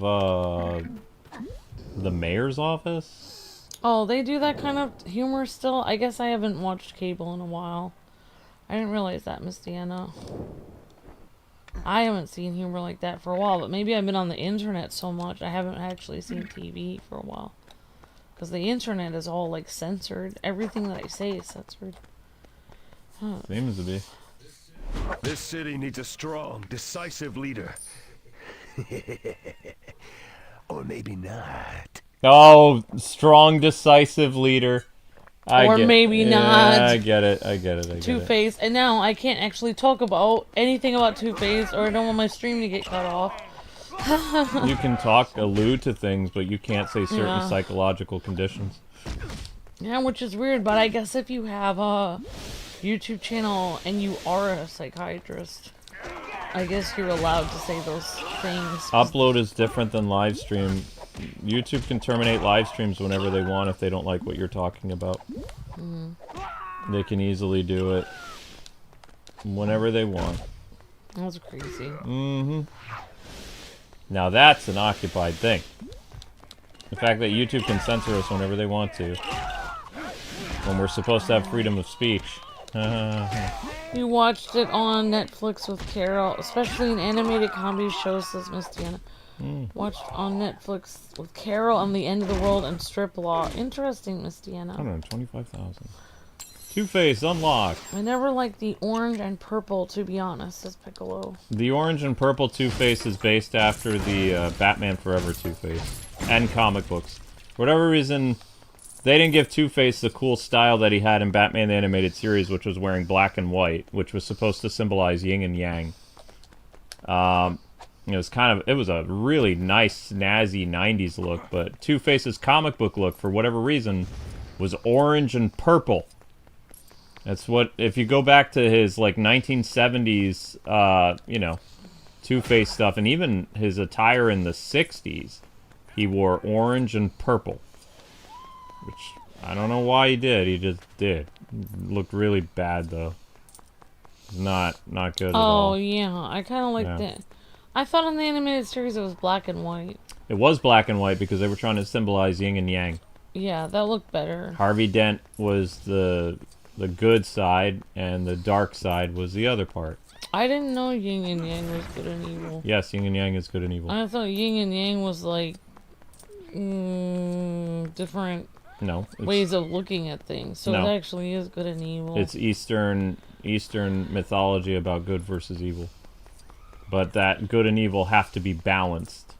the mayor's office? Oh, they do that kind of humor still? I guess I haven't watched cable in a while. I didn't realize that, Miss Deanna. I haven't seen humor like that for a while, but maybe I've been on the internet so much, I haven't actually seen TV for a while. Because the internet is all, like, censored. Everything that I say is censored. Huh. Seems to be. This city needs a strong, decisive leader. Or maybe not. Oh, strong, decisive leader. Or maybe not. I get it. Two-Face. And now I can't actually talk about anything about Two-Face, or I don't want my stream to get cut off. You can allude to things, but you can't say certain psychological conditions. Yeah, which is weird, but I guess if you have a YouTube channel and you are a psychiatrist, I guess you're allowed to say those things. Upload is different than live stream. YouTube can terminate live streams whenever they want if they don't like what you're talking about. They can easily do it whenever they want. That's crazy. Now that's an occupied thing. The fact that YouTube can censor us whenever they want to. When we're supposed to have freedom of speech. You watched it on Netflix with Carol, especially an animated comedy show, says Miss Deanna. Watched on Netflix with Carol on The End of the World and Strip Law. Interesting, Miss Deanna. 125,000. Two-Face unlocked. I never liked the orange and purple, to be honest, says Piccolo. The orange and purple Two-Face is based after the Batman Forever Two-Face and comic books. For whatever reason, They didn't give Two-Face the cool style that he had in Batman the Animated Series, which was wearing black and white, which was supposed to symbolize yin and yang. It was a really nice, snazzy 90s look, but Two-Face's comic book look, for whatever reason, was orange and purple. That's what, if you go back to his, like, 1970s, Two-Face stuff, and even his attire in the 60s, he wore orange and purple. Which, I don't know why he did. He just did. Looked really bad, though. Not good at all. Oh, yeah. I kind of liked it. I thought in the animated series it was black and white. It was black and white because they were trying to symbolize yin and yang. Yeah, that looked better. Harvey Dent was the good side, and the dark side was the other part. I didn't know yin and yang was good and evil. Yes, yin and yang is good and evil. I thought yin and yang was like different ways of looking at things. So it actually is good and evil. It's Eastern mythology about good versus evil. But that good and evil have to be balanced.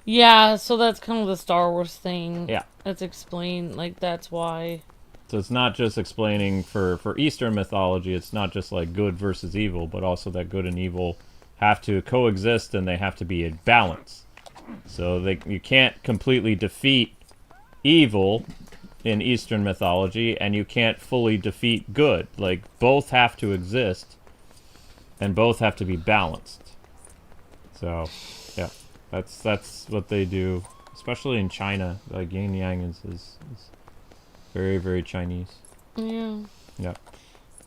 Yeah, so that's kind of the Star Wars thing. Yeah. That's explained, like, that's why. So it's not just explaining for Eastern mythology, it's not just like good versus evil, but also that good and evil have to coexist and they have to be in balance. So you can't completely defeat evil in Eastern mythology, and you can't fully defeat good. Like, both have to exist, and both have to be balanced. So, yeah, that's what they do, especially in China. Like, yin and yang is very, very Chinese. Yeah. Yeah.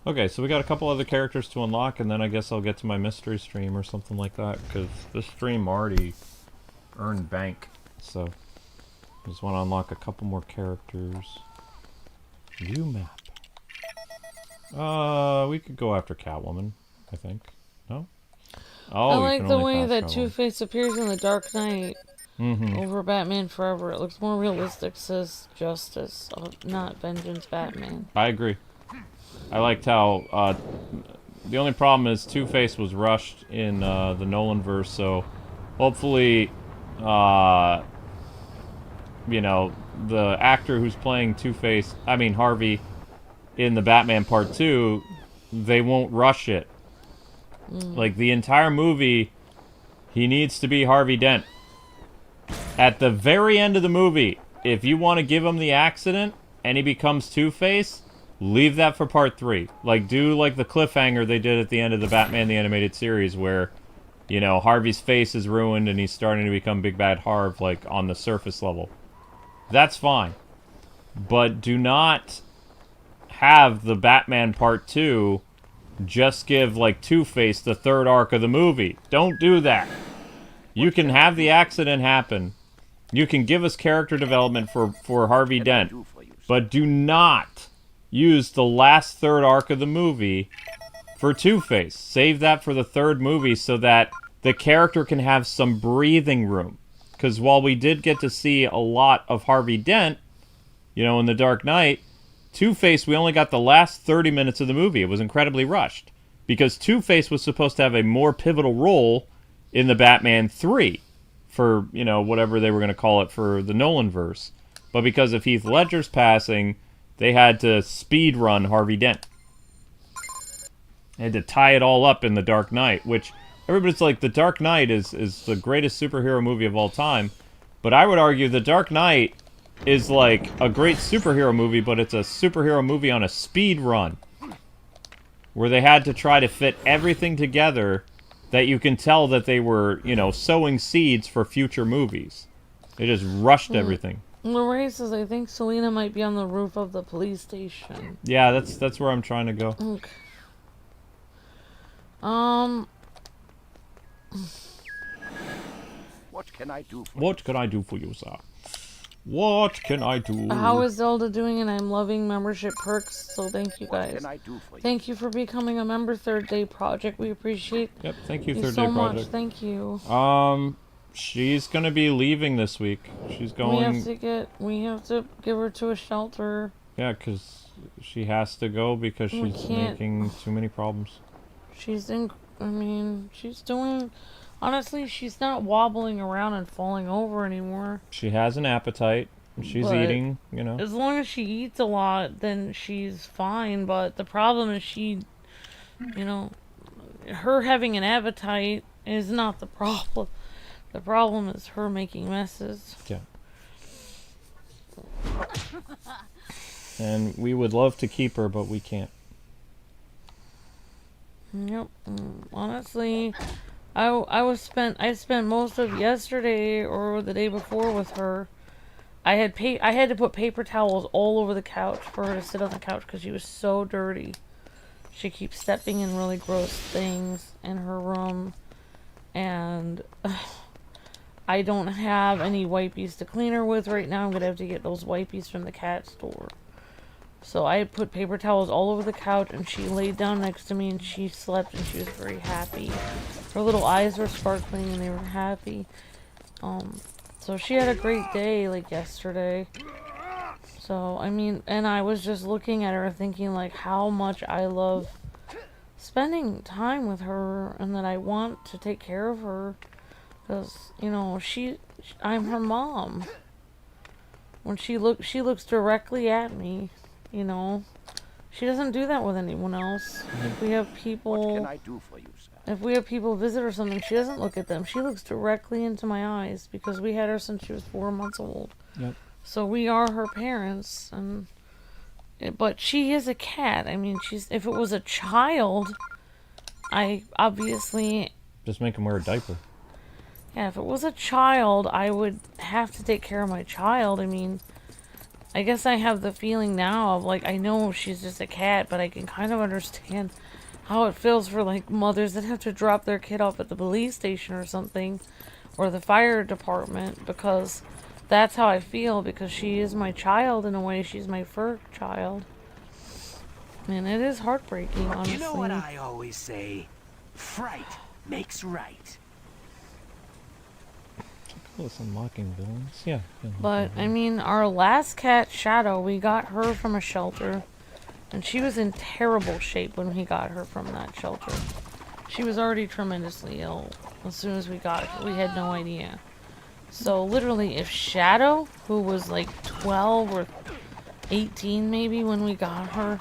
Okay, so we got a couple other characters to unlock, and then I guess I'll get to my mystery stream or something like that, because this stream already earned bank. So, I just want to unlock a couple more characters. View map. We could go after Catwoman, I think. No? Oh, I like the way that Two-Face appears in The Dark Knight over Batman Forever. It looks more realistic, says Justice, not Vengeance Batman. I agree. I liked how, the only problem is Two-Face was rushed in the Nolanverse, so hopefully, the actor who's playing Two-Face, Harvey, in the Batman Part 2, they won't rush it. Like, the entire movie, he needs to be Harvey Dent. At the very end of the movie, if you want to give him the accident, and he becomes Two-Face, leave that for Part 3. Like, do like the cliffhanger they did at the end of the Batman the Animated Series, where, Harvey's face is ruined, and he's starting to become Big Bad Harv, like, on the surface level. That's fine. But do not have the Batman Part 2 just give, like, Two-Face the third arc of the movie. Don't do that. You can have the accident happen. You can give us character development for Harvey Dent. But do not use the last third arc of the movie for Two-Face. Save that for the third movie so that the character can have some breathing room. Because while we did get to see a lot of Harvey Dent, in The Dark Knight, Two-Face, we only got the last 30 minutes of the movie. It was incredibly rushed. Because Two-Face was supposed to have a more pivotal role in the Batman 3 for, whatever they were going to call it for the Nolanverse. But because of Heath Ledger's passing, they had to speed run Harvey Dent. They had to tie it all up in The Dark Knight, which everybody's like, The Dark Knight is the greatest superhero movie of all time. But I would argue The Dark Knight is like a great superhero movie, but it's a superhero movie on a speed run. Where they had to try to fit everything together that you can tell that they were, sowing seeds for future movies. They just rushed everything. Lorraine says, I think Selena might be on the roof of the police station. Yeah, that's where I'm trying to go. Okay. What can I do for you? What can I do for you, sir? What can I do? How is Zelda doing? And I'm loving membership perks, so thank you guys. What can I do for you? Thank you for becoming a member, Third Day Project. We appreciate Yep, thank you, you Third so Day much. Project. Thank you. She's gonna be leaving this week. She's going. We have to give her to a shelter. Yeah, because she has to go because she's making too many problems. She's doing. Honestly, she's not wobbling around and falling over anymore. She has an appetite. She's But eating, you know. as long as she eats a lot, then she's fine. But the problem is you know, her having an appetite is not the problem. The problem is her making messes. Yeah. And we would love to keep her, but we can't. Yep. Honestly, I spent most of yesterday or the day before with her. I had to put paper towels all over the couch for her to sit on the couch because she was so dirty. She keeps stepping in really gross things in her room, and I don't have any wipies to clean her with right now. I'm gonna have to get those wipies from the cat store. So I put paper towels all over the couch, and she laid down next to me, and she slept, and she was very happy. Her little eyes were sparkling, and they were happy. So she had a great day, like, yesterday. So, I mean, and I was just looking at her thinking, like, how much I love spending time with her, and that I want to take care of her. Because, you know, I'm her mom. When she looks directly at me. You know, she doesn't do that with anyone else. If we have people, What can I do for you, sir? if we have people visit or something, she doesn't look at them. She looks directly into my eyes because we had her since she was 4 months old. Yep. So we are her parents, but she is a cat. I mean, if it was a child, I obviously Just make him wear a diaper. yeah. If it was a child, I would have to take care of my child. I mean. I guess I have the feeling now of, like, I know she's just a cat, but I can kind of understand how it feels for, like, mothers that have to drop their kid off at the police station or something, or the fire department, because that's how I feel, because she is my child in a way. She's my fur child. And it is heartbreaking, honestly. You know what I always say? Fright makes right. Close unlocking villains. Yeah. But, I mean, our last cat, Shadow, we got her from a shelter. And she was in terrible shape when we got her from that shelter. She was already tremendously ill as soon as we got her. We had no idea. So, literally, if Shadow, who was like 12 or 18 maybe when we got her,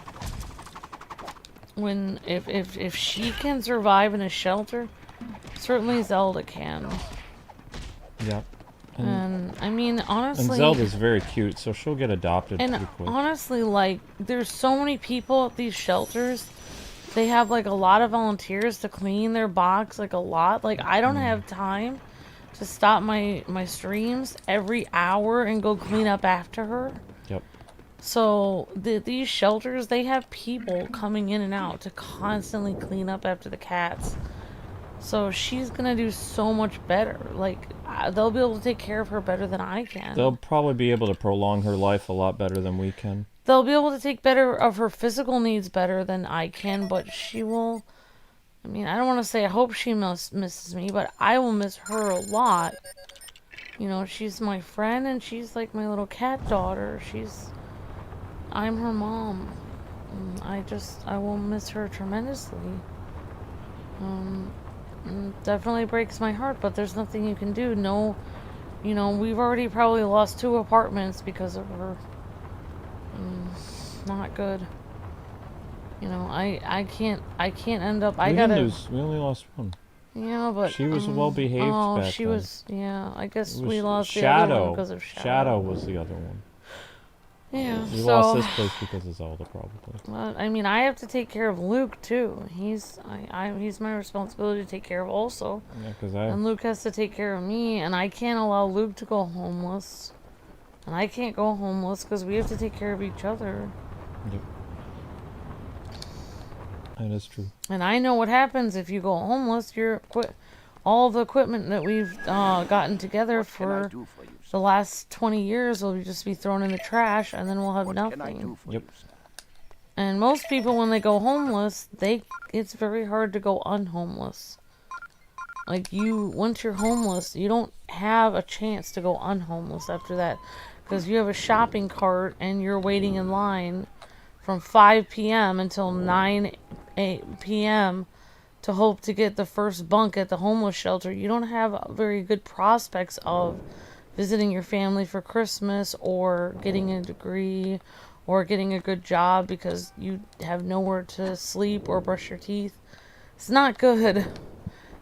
if she can survive in a shelter, certainly Zelda can. Yep. And I mean, honestly, And Zelda's very cute, so she'll get adopted pretty and quick. honestly, like, there's so many people at these shelters. They have, like, a lot of volunteers to clean their box, like, a lot. Like, I don't have time to stop my streams every hour and go clean up after her. Yep. So, these shelters, they have people coming in and out to constantly clean up after the cats. So she's gonna do so much better. Like, they'll be able to take care of her better than I can. They'll probably be able to prolong her life a lot better than we can. They'll be able to take better of her physical needs better than I can, but she will... I mean, I don't want to say I hope she misses me, but I will miss her a lot. You know, she's my friend, and she's like my little cat daughter. I'm her mom. I will miss her tremendously. Definitely breaks my heart, but there's nothing you can do. No, you know, we've already probably lost 2 apartments because of her. Not good. You know, I can't end up. We only lost one. Yeah, but She was well behaved oh, back she then. was. Yeah, I guess It was we lost the other one because of Shadow. Shadow was the other one. Yeah, We so lost this place because of Zelda, probably. well, I mean, I have to take care of Luke too. He's my responsibility to take care of also. Yeah, because And Luke has to take care of me, and I can't allow Luke to go homeless. And I can't go homeless because we have to take care of each other. Yep. That is true. And I know what happens if you go homeless. All the equipment that we've gotten together What can I for do for you, sir? the last 20 years will just be thrown in the trash, and then we'll have What can I nothing. do for Yep. you, sir? And most people, when they go homeless, it's very hard to go unhomeless. Like, once you're homeless, you don't have a chance to go unhomeless after that. Because you have a shopping cart and you're waiting in line from 5 p.m. until 9 p.m. to hope to get the first bunk at the homeless shelter. You don't have very good prospects of visiting your family for Christmas, or getting a degree, or getting a good job because you have nowhere to sleep or brush your teeth. It's not good.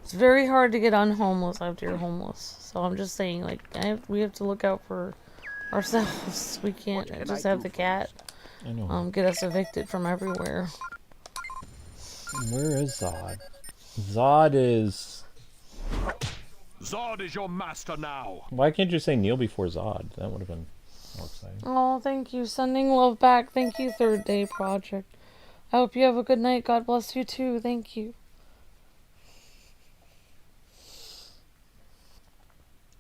It's very hard to get unhomeless after you're homeless. So I'm just saying, like, we have to look out for ourselves. We can't just have the cat I know. get us evicted from everywhere. Where is Zod? Zod is... Zod is your master now. Why can't you say Neil before Zod? That would have been more exciting. Oh, thank you. Sending love back. Thank you, Third Day Project. I hope you have a good night. God bless you too. Thank you.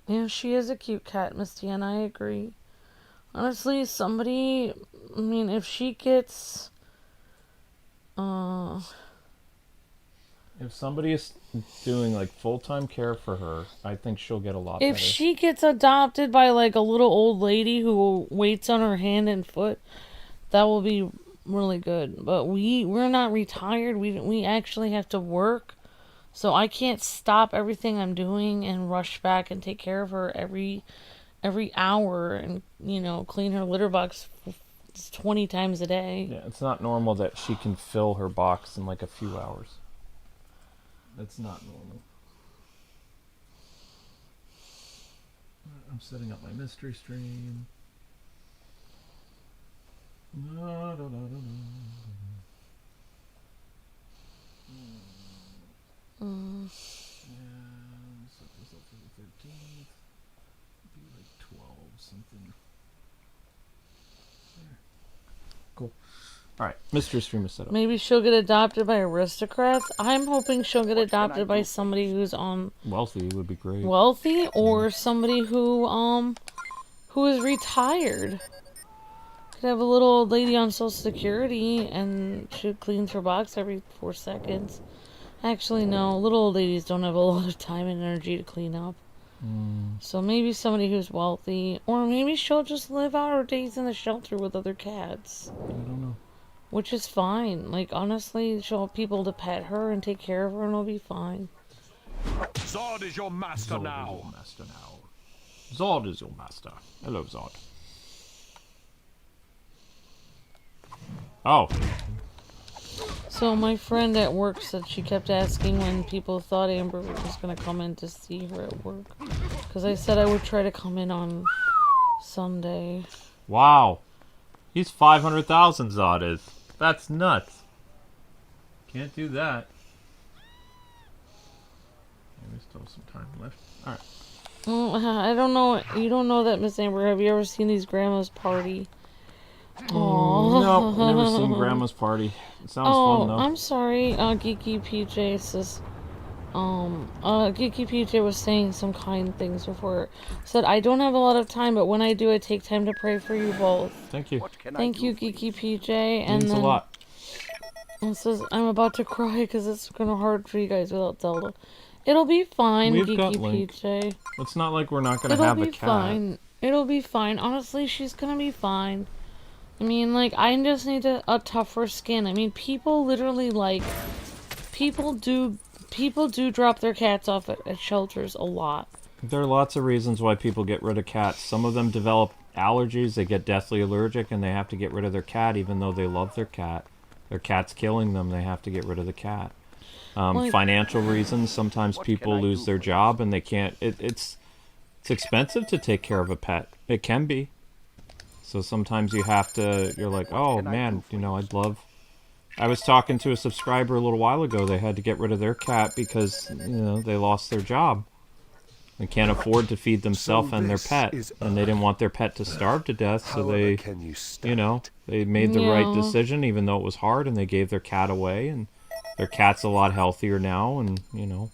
Yeah, she is a cute cat, Misty, and I agree. Honestly, somebody... I mean, if she gets... If somebody is doing like full-time care for her, I think she'll get a lot better. If she gets adopted by like a little old lady who waits on her hand and foot, that will be really good. But we're not retired. We actually have to work. So I can't stop everything I'm doing and rush back and take care of her every hour and, you know, clean her litter box 20 times a day. Yeah, it's not normal that she can fill her box in like a few hours. That's not normal. I'm setting up my mystery stream. Da, da, da, da, da. And set this up for the 13th. Be like 12 something. There. Cool. Alright, mystery stream is set up. Maybe she'll get adopted by aristocrats. I'm hoping she'll get adopted by somebody who's Wealthy would be great. wealthy, or somebody who is retired. Could have a little old lady on Social Security and she cleans her box every 4 seconds. Actually, no, little old ladies don't have a lot of time and energy to clean up. So maybe somebody who's wealthy, or maybe she'll just live out her days in the shelter with other cats. I don't know. Which is fine. Like, honestly, she'll have people to pet her and take care of her and it'll be fine. Zod is your master Zod now. is your master now. Zod is your master. Hello, Zod. Oh. So my friend at work said she kept asking when people thought Amber was going to come in to see her at work. Because I said I would try to come in on Sunday. Wow. He's 500,000, Zod is. That's nuts. Can't do that. Maybe still some time left. Alright. I don't know. You don't know that, Miss Amber. Have you ever seen these grandma's party? No, never seen Grandma's Party. It sounds fun, though. I'm sorry. Geeky PJ says... Geeky PJ was saying some kind things before. Said, I don't have a lot of time, but when I do, I take time to pray for you both. Thank you. Thank you, Geeky PJ. And Means then a lot. it says, I'm about to cry because it's kind of hard for you guys without Zelda. It'll be fine, We've Geeky got Link. PJ. It's not like we're not going to have a cat. Fine. It'll be fine. Honestly, she's gonna be fine. I mean, like, I just need a tougher skin. I mean, people literally, like, people do drop their cats off at shelters a lot. There are lots of reasons why people get rid of cats. Some of them develop allergies, they get deathly allergic, and they have to get rid of their cat even though they love their cat. Their cat's killing them, they have to get rid of the cat. Financial reasons, sometimes people lose their job and they can't... It's expensive to take care of a pet. It can be. So sometimes you have to... You're like, oh man, you know, I'd love... I was talking to a subscriber a little while ago. They had to get rid of their cat because, you know, they lost their job. They can't afford to feed themselves and their pet. And they didn't want their pet to starve to death, so they, you know, they made the right decision even though it was hard, and they gave their cat away, and their cat's a lot healthier now, and, you know.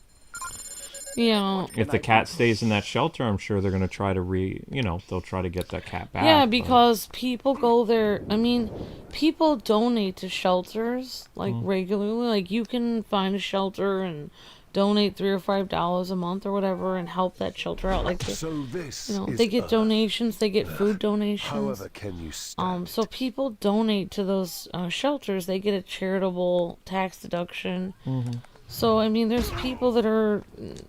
Yeah. If the cat stays in that shelter, I'm sure they're going to try to they'll try to get that cat back. Yeah, because people go there, I mean, people donate to shelters, like, regularly. Like, you can find a shelter and donate $3 or $5 a month or whatever and help that shelter out. Like, So this you know, is they get Earth. donations, they get food donations. However can you stand So people donate to those shelters. They get a charitable tax deduction. So, I mean, there's people that are,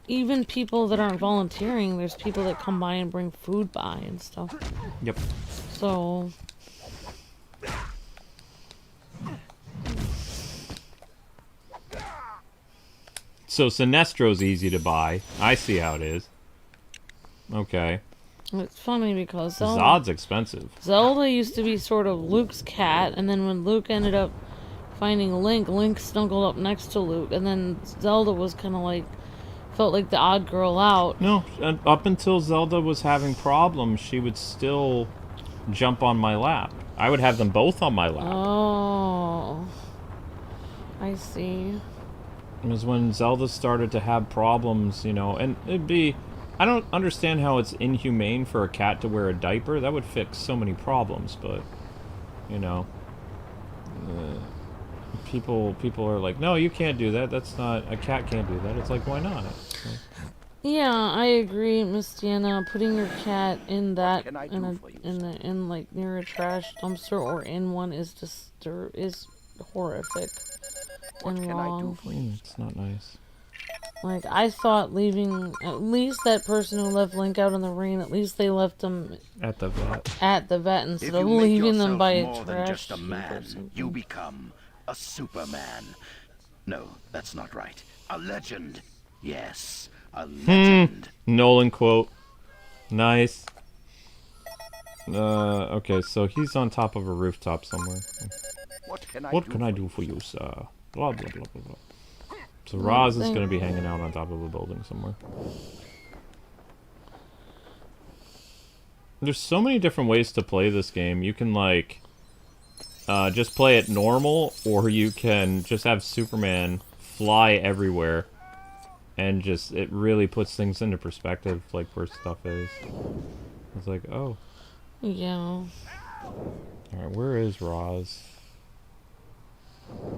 even people that aren't volunteering, there's people that come by and bring food by and stuff. Yep. So... So Sinestro's easy to buy. I see how it is. Okay. It's funny because Zod's expensive. Zelda used to be sort of Luke's cat, and then when Luke ended up finding Link, Link snuggled up next to Luke, and then Zelda was kind of like, felt like the odd girl out. No, up until Zelda was having problems, she would still jump on my lap. I would have them both on my lap. Oh. I see. It was when Zelda started to have problems, you know, and it'd be... I don't understand how it's inhumane for a cat to wear a diaper. That would fix so many problems, but, you know... people are like, no, you can't do that. That's not... A cat can't do that. It's like, why not? Yeah, I agree, Miss Deanna. Putting your cat in that, in like near a trash dumpster or in one is is horrific. What and can wrong. I do for you? It's not nice. Like, I thought leaving, at least that person who left Link out in the rain, at least they left him At the vet. at the vet If instead you of make leaving them yourself by a more than trash just a heap or man, something. you become a Superman. No, that's not right. A legend. Yes, a legend. Nolan quote. Nice. Okay, so he's on top of a rooftop somewhere. What What can I do for you, sir? Blah, blah, blah, blah, blah. So Roz is going to be hanging out on top of a building somewhere. There's so many different ways to play this game. You can, like, just play it normal, or you can just have Superman fly everywhere. And just, it really puts things into perspective, like, where stuff is. It's like, oh. Yeah. Alright, where is Roz?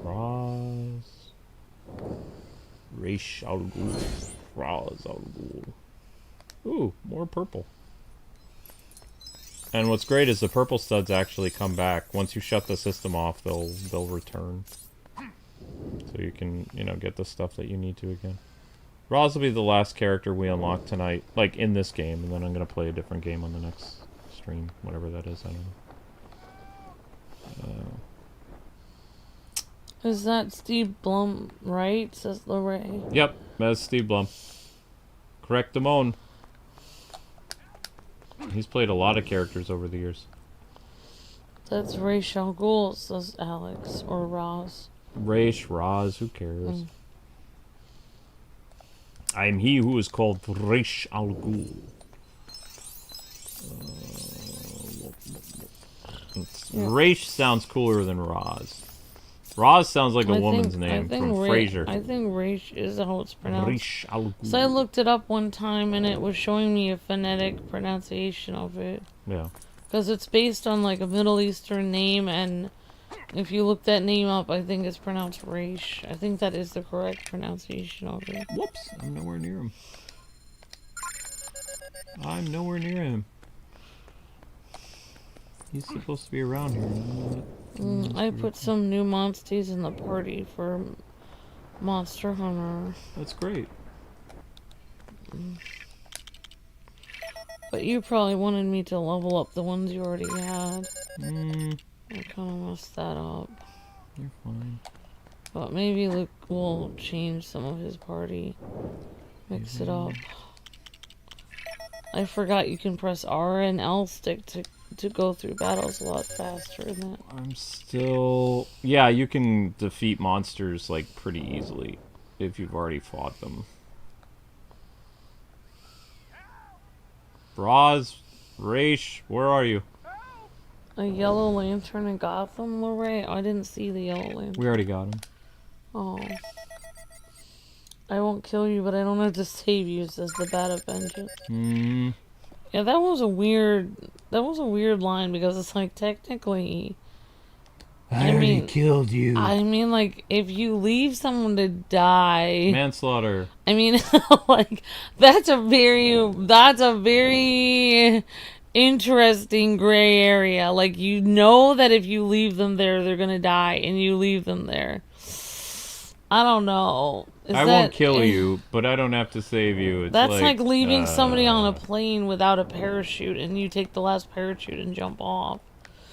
Roz... Reish al Ghul. Roz al Ghul. Ooh, more purple. And what's great is the purple studs actually come back. Once you shut the system off, they'll return. So you can, you know, get the stuff that you need to again. Roz will be the last character we unlock tonight, like in this game, and then I'm gonna play a different game on the next stream, whatever that is, I don't know. Is that Steve Blum, right? Says Lorraine. Yep, that's Steve Blum. Correct Damone. He's played a lot of characters over the years. That's Rachel Gould, says Alex, or Roz. Raish, Roz, who cares? I am he who is called Raish al Ghul. Raish sounds cooler than Roz. Roz sounds like a woman's name from Frasier. I think Raish is how it's pronounced. Raish al Ghul. So I looked it up one time and it was showing me a phonetic pronunciation of it. Yeah. Because it's based on like a Middle Eastern name, and if you look that name up, I think it's pronounced Raish. I think that is the correct pronunciation of it. Whoops, I'm nowhere near him. I'm nowhere near him. He's supposed to be around here. I put some new monsters in the party for Monster Hunter. That's great. But you probably wanted me to level up the ones you already had. I kind of messed that up. You're fine. But maybe Luke will change some of his party. Mix it up. I forgot you can press R and L stick to go through battles a lot faster than that. I'm still... Yeah, you can defeat monsters, like, pretty easily if you've already fought them. Roz, Raish, where are you? A yellow lantern in Gotham, Lorraine? I didn't see the yellow lantern. We already got him. Oh. I won't kill you, but I don't have to save you, says the Bat of Vengeance. Yeah, that was a weird line, because it's like, technically... I already killed you. I mean, like, if you leave someone to die... Manslaughter. I mean, like, that's a very interesting gray area. Like, you know that if you leave them there, they're gonna die, and you leave them there. I don't know. I won't kill you, but I don't have to save you. It's that's like leaving somebody on a plane without a parachute, and you take the last parachute and jump off.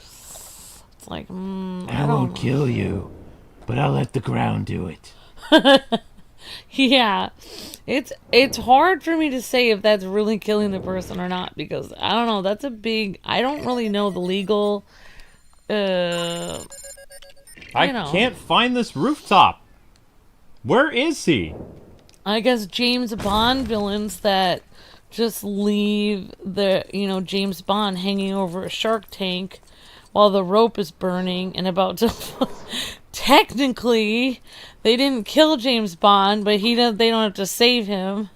It's like, I won't kill you, but I'll let the ground do it. Yeah, it's hard for me to say if that's really killing the person or not, because I don't know. That's a big. I don't really know the legal. I can't find this rooftop. Where is he? I guess James Bond villains that just leave the James Bond hanging over a shark tank while the rope is burning and about to. Technically, they didn't kill James Bond, but they don't have to save him.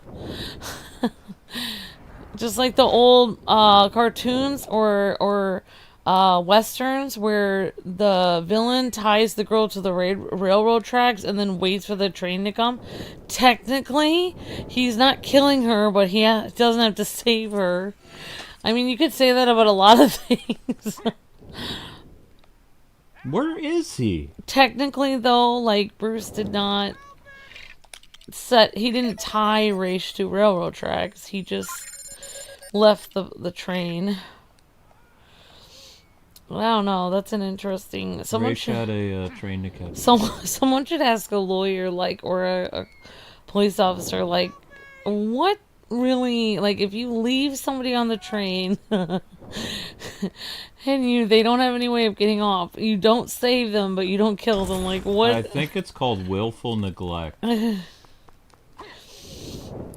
Just like the old cartoons or westerns where the villain ties the girl to the railroad tracks and then waits for the train to come. Technically, he's not killing her, but he doesn't have to save her. I mean, you could say that about a lot of things. Where is he? Technically, though, like, Bruce did not he didn't tie Raish to railroad tracks. He just left the train. I don't know. That's an interesting. Raish had a train to catch. Someone should ask a lawyer, like, or a police officer, like, what really, like, if you leave somebody on the train and they don't have any way of getting off, you don't save them, but you don't kill them. Like, what? I think it's called willful neglect.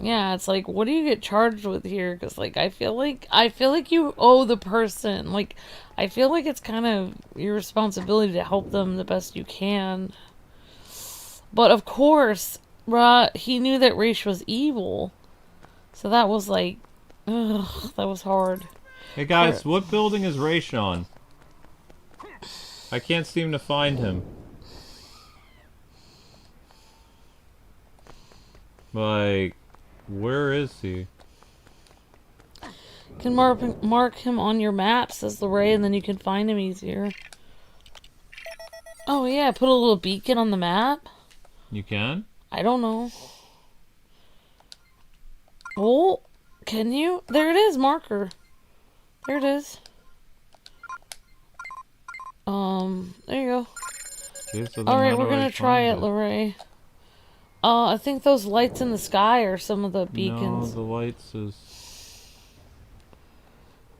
Yeah, it's like, what do you get charged with here? Because, like, I feel like you owe the person. Like, I feel like it's kind of your responsibility to help them the best you can. But of course, he knew that Raish was evil, so that was like, ugh, that was hard. Hey guys, what building is Raish on? I can't seem to find him. Like, where is he? You can mark him on your map, says Lorray, and then you can find him easier. Oh yeah, put a little beacon on the map. You can? I don't know. Oh, can you? There it is, marker. There it is. There you go. Okay, so Alright, we're gonna try it, Lorray. I think those lights in the sky are some of the beacons. No, the lights is...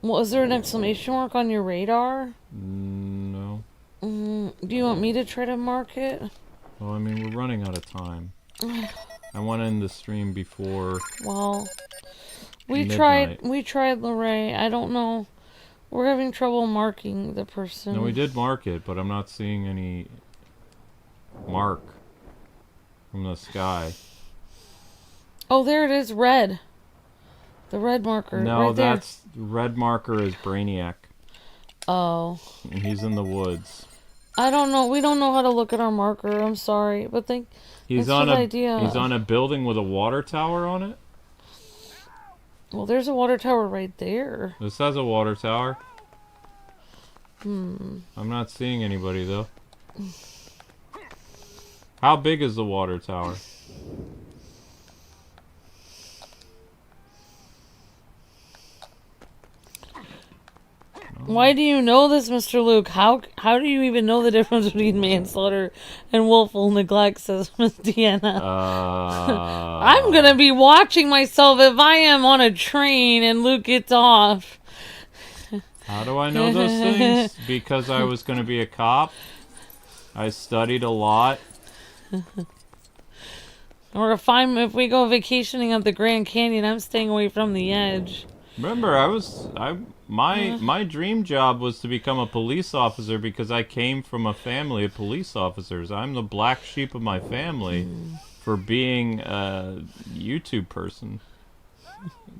Well, is there an exclamation mark on your radar? No. Do you want me to try to mark it? Well, I mean, we're running out of time. I want to end the stream before... Well, we midnight. tried Lorray. I don't know. We're having trouble marking the person. No, we did mark it, but I'm not seeing any mark from the sky. Oh, there it is, red. The red marker. No, right there. that's... Red marker is Brainiac. Oh. And he's in the woods. I don't know. We don't know how to look at our marker. I'm sorry, but he's on a building with a water tower on it. Well, there's a water tower right there. This has a water tower. I'm not seeing anybody though. How big is the water tower? Why do you know this, Mr. Luke? How do you even know the difference between manslaughter and willful neglect, says Miss Deanna. I'm gonna be watching myself if I am on a train and Luke gets off. How do I know those things? Because I was gonna be a cop. I studied a lot. Or if we go vacationing at the Grand Canyon, I'm staying away from the edge. Remember, my dream job was to become a police officer because I came from a family of police officers. I'm the black sheep of my family for being a YouTube person.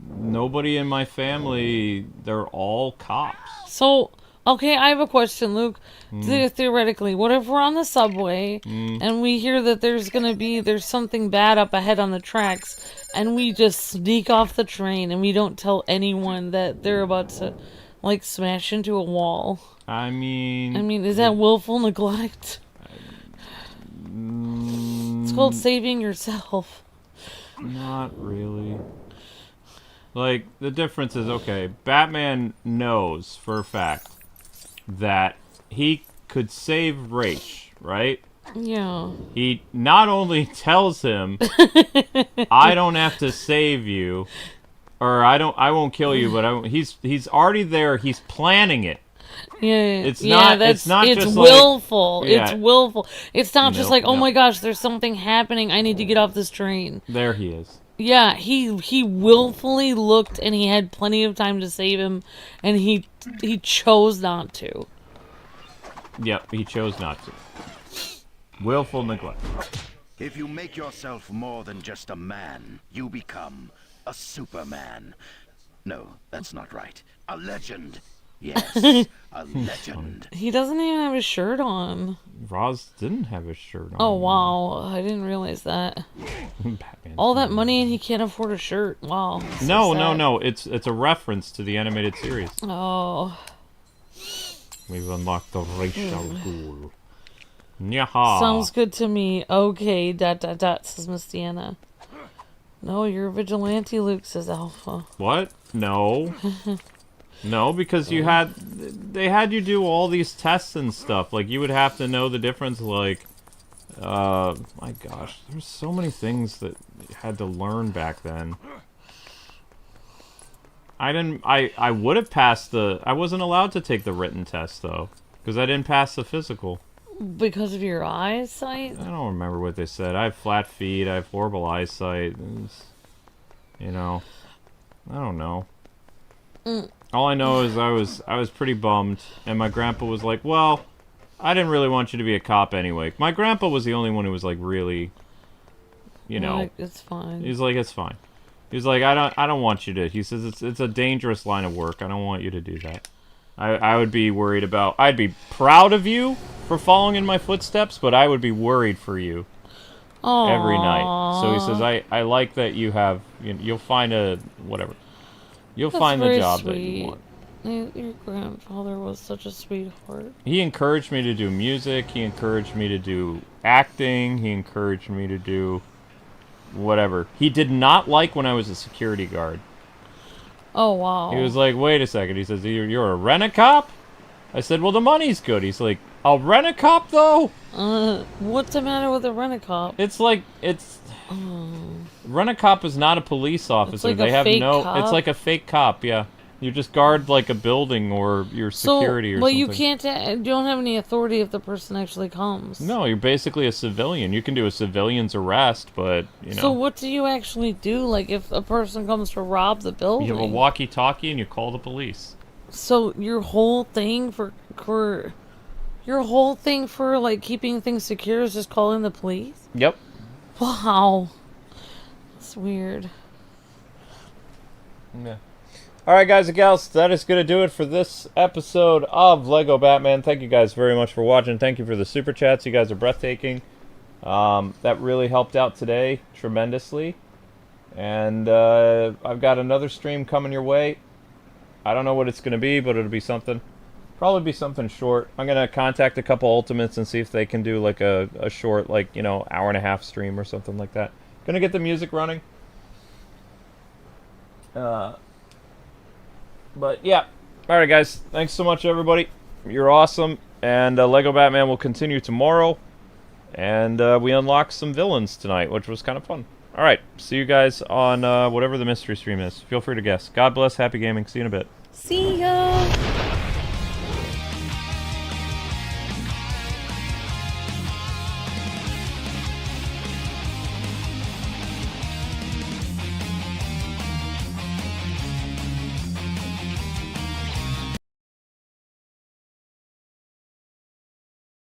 Nobody in my family, they're all cops. So, okay, I have a question, Luke. Theoretically, what if we're on the subway and we hear that there's something bad up ahead on the tracks, and we just sneak off the train and we don't tell anyone that they're about to, like, smash into a wall? I mean, is that willful neglect? It's called saving yourself. Not really. Like, the difference is, okay, Batman knows for a fact that he could save Ra's, right? Yeah. He not only tells him, I don't have to save you, or I won't kill you, but he's already there, he's planning it. Yeah, It's not just willful. like, yeah. It's willful. It's not just like, oh no. my gosh, there's something happening. I need to get off this train. There he is. Yeah, he willfully looked, and he had plenty of time to save him, and he chose not to. Yep, he chose not to. Willful neglect. If you make yourself more than just a man, you become a Superman. No, that's not right. A legend. Yes, a legend. He doesn't even have his shirt on. Ra's didn't have his shirt on. Oh wow, I didn't realize that. Batman's All that money and he can't afford a shirt. Wow. So No, sad. it's a reference to the animated series. Oh. We've unlocked the racial ghoul. Nyaha. Sounds good to me. Okay, ... says Miss Deanna. No, you're a vigilante, Luke, says Alpha. What? No. No, because they had you do all these tests and stuff. Like, you would have to know the difference, like, my gosh, there's so many things that you had to learn back then. I would have passed I wasn't allowed to take the written test, though, because I didn't pass the physical. Because of your eyesight? I don't remember what they said. I have flat feet, I have horrible eyesight, you know, I don't know. All I know is I was pretty bummed, and my grandpa was like, well, I didn't really want you to be a cop anyway. My grandpa was the only one who was like really, you know, Like, it's fine. he's like, it's fine. He's like, I don't want you to. He says it's a dangerous line of work. I don't want you to do that. I would be worried about. I'd be proud of you for following in my footsteps, but I would be worried for you every night. So he says, I like that you have. You'll find a whatever. You'll That's find the very job that sweet. you want. Your grandfather was such a sweetheart. He encouraged me to do music. He encouraged me to do acting. He encouraged me to do whatever. He did not like when I was a security guard. Oh, wow. He was like, wait a second. He says, you're a rent-a-cop? I said, well, the money's good. He's like, a rent-a-cop, though? What's the matter with a rent-a-cop? It's like, rent-a-cop is not a police officer. like a they have fake no. cop? It's like a fake cop. Yeah, you just guard like a building or your security or but something. you can't. You don't have any authority if the person actually comes. No, you're basically a civilian. You can do a civilian's arrest, but you know. So what do you actually do? Like if a person comes to rob the building, You have a walkie-talkie and you call the police. So your whole thing for like keeping things secure is just calling the police? Yep. Wow. That's weird. Yeah. Alright, guys and gals, that is going to do it for this episode of Lego Batman. Thank you guys very much for watching. Thank you for the super chats. You guys are breathtaking. That really helped out today tremendously. And I've got another stream coming your way. I don't know what it's going to be, but it'll be something. Probably be something short. I'm going to contact a couple Ultimates and see if they can do like a short, like, you know, hour and a half stream or something like that. Going to get the music running. But yeah. Alright, guys. Thanks so much, everybody. You're awesome. And Lego Batman will continue tomorrow. And we unlocked some villains tonight, which was kind of fun. Alright. See you guys on whatever the mystery stream is. Feel free to guess. God bless. Happy gaming. See you in a bit. See ya!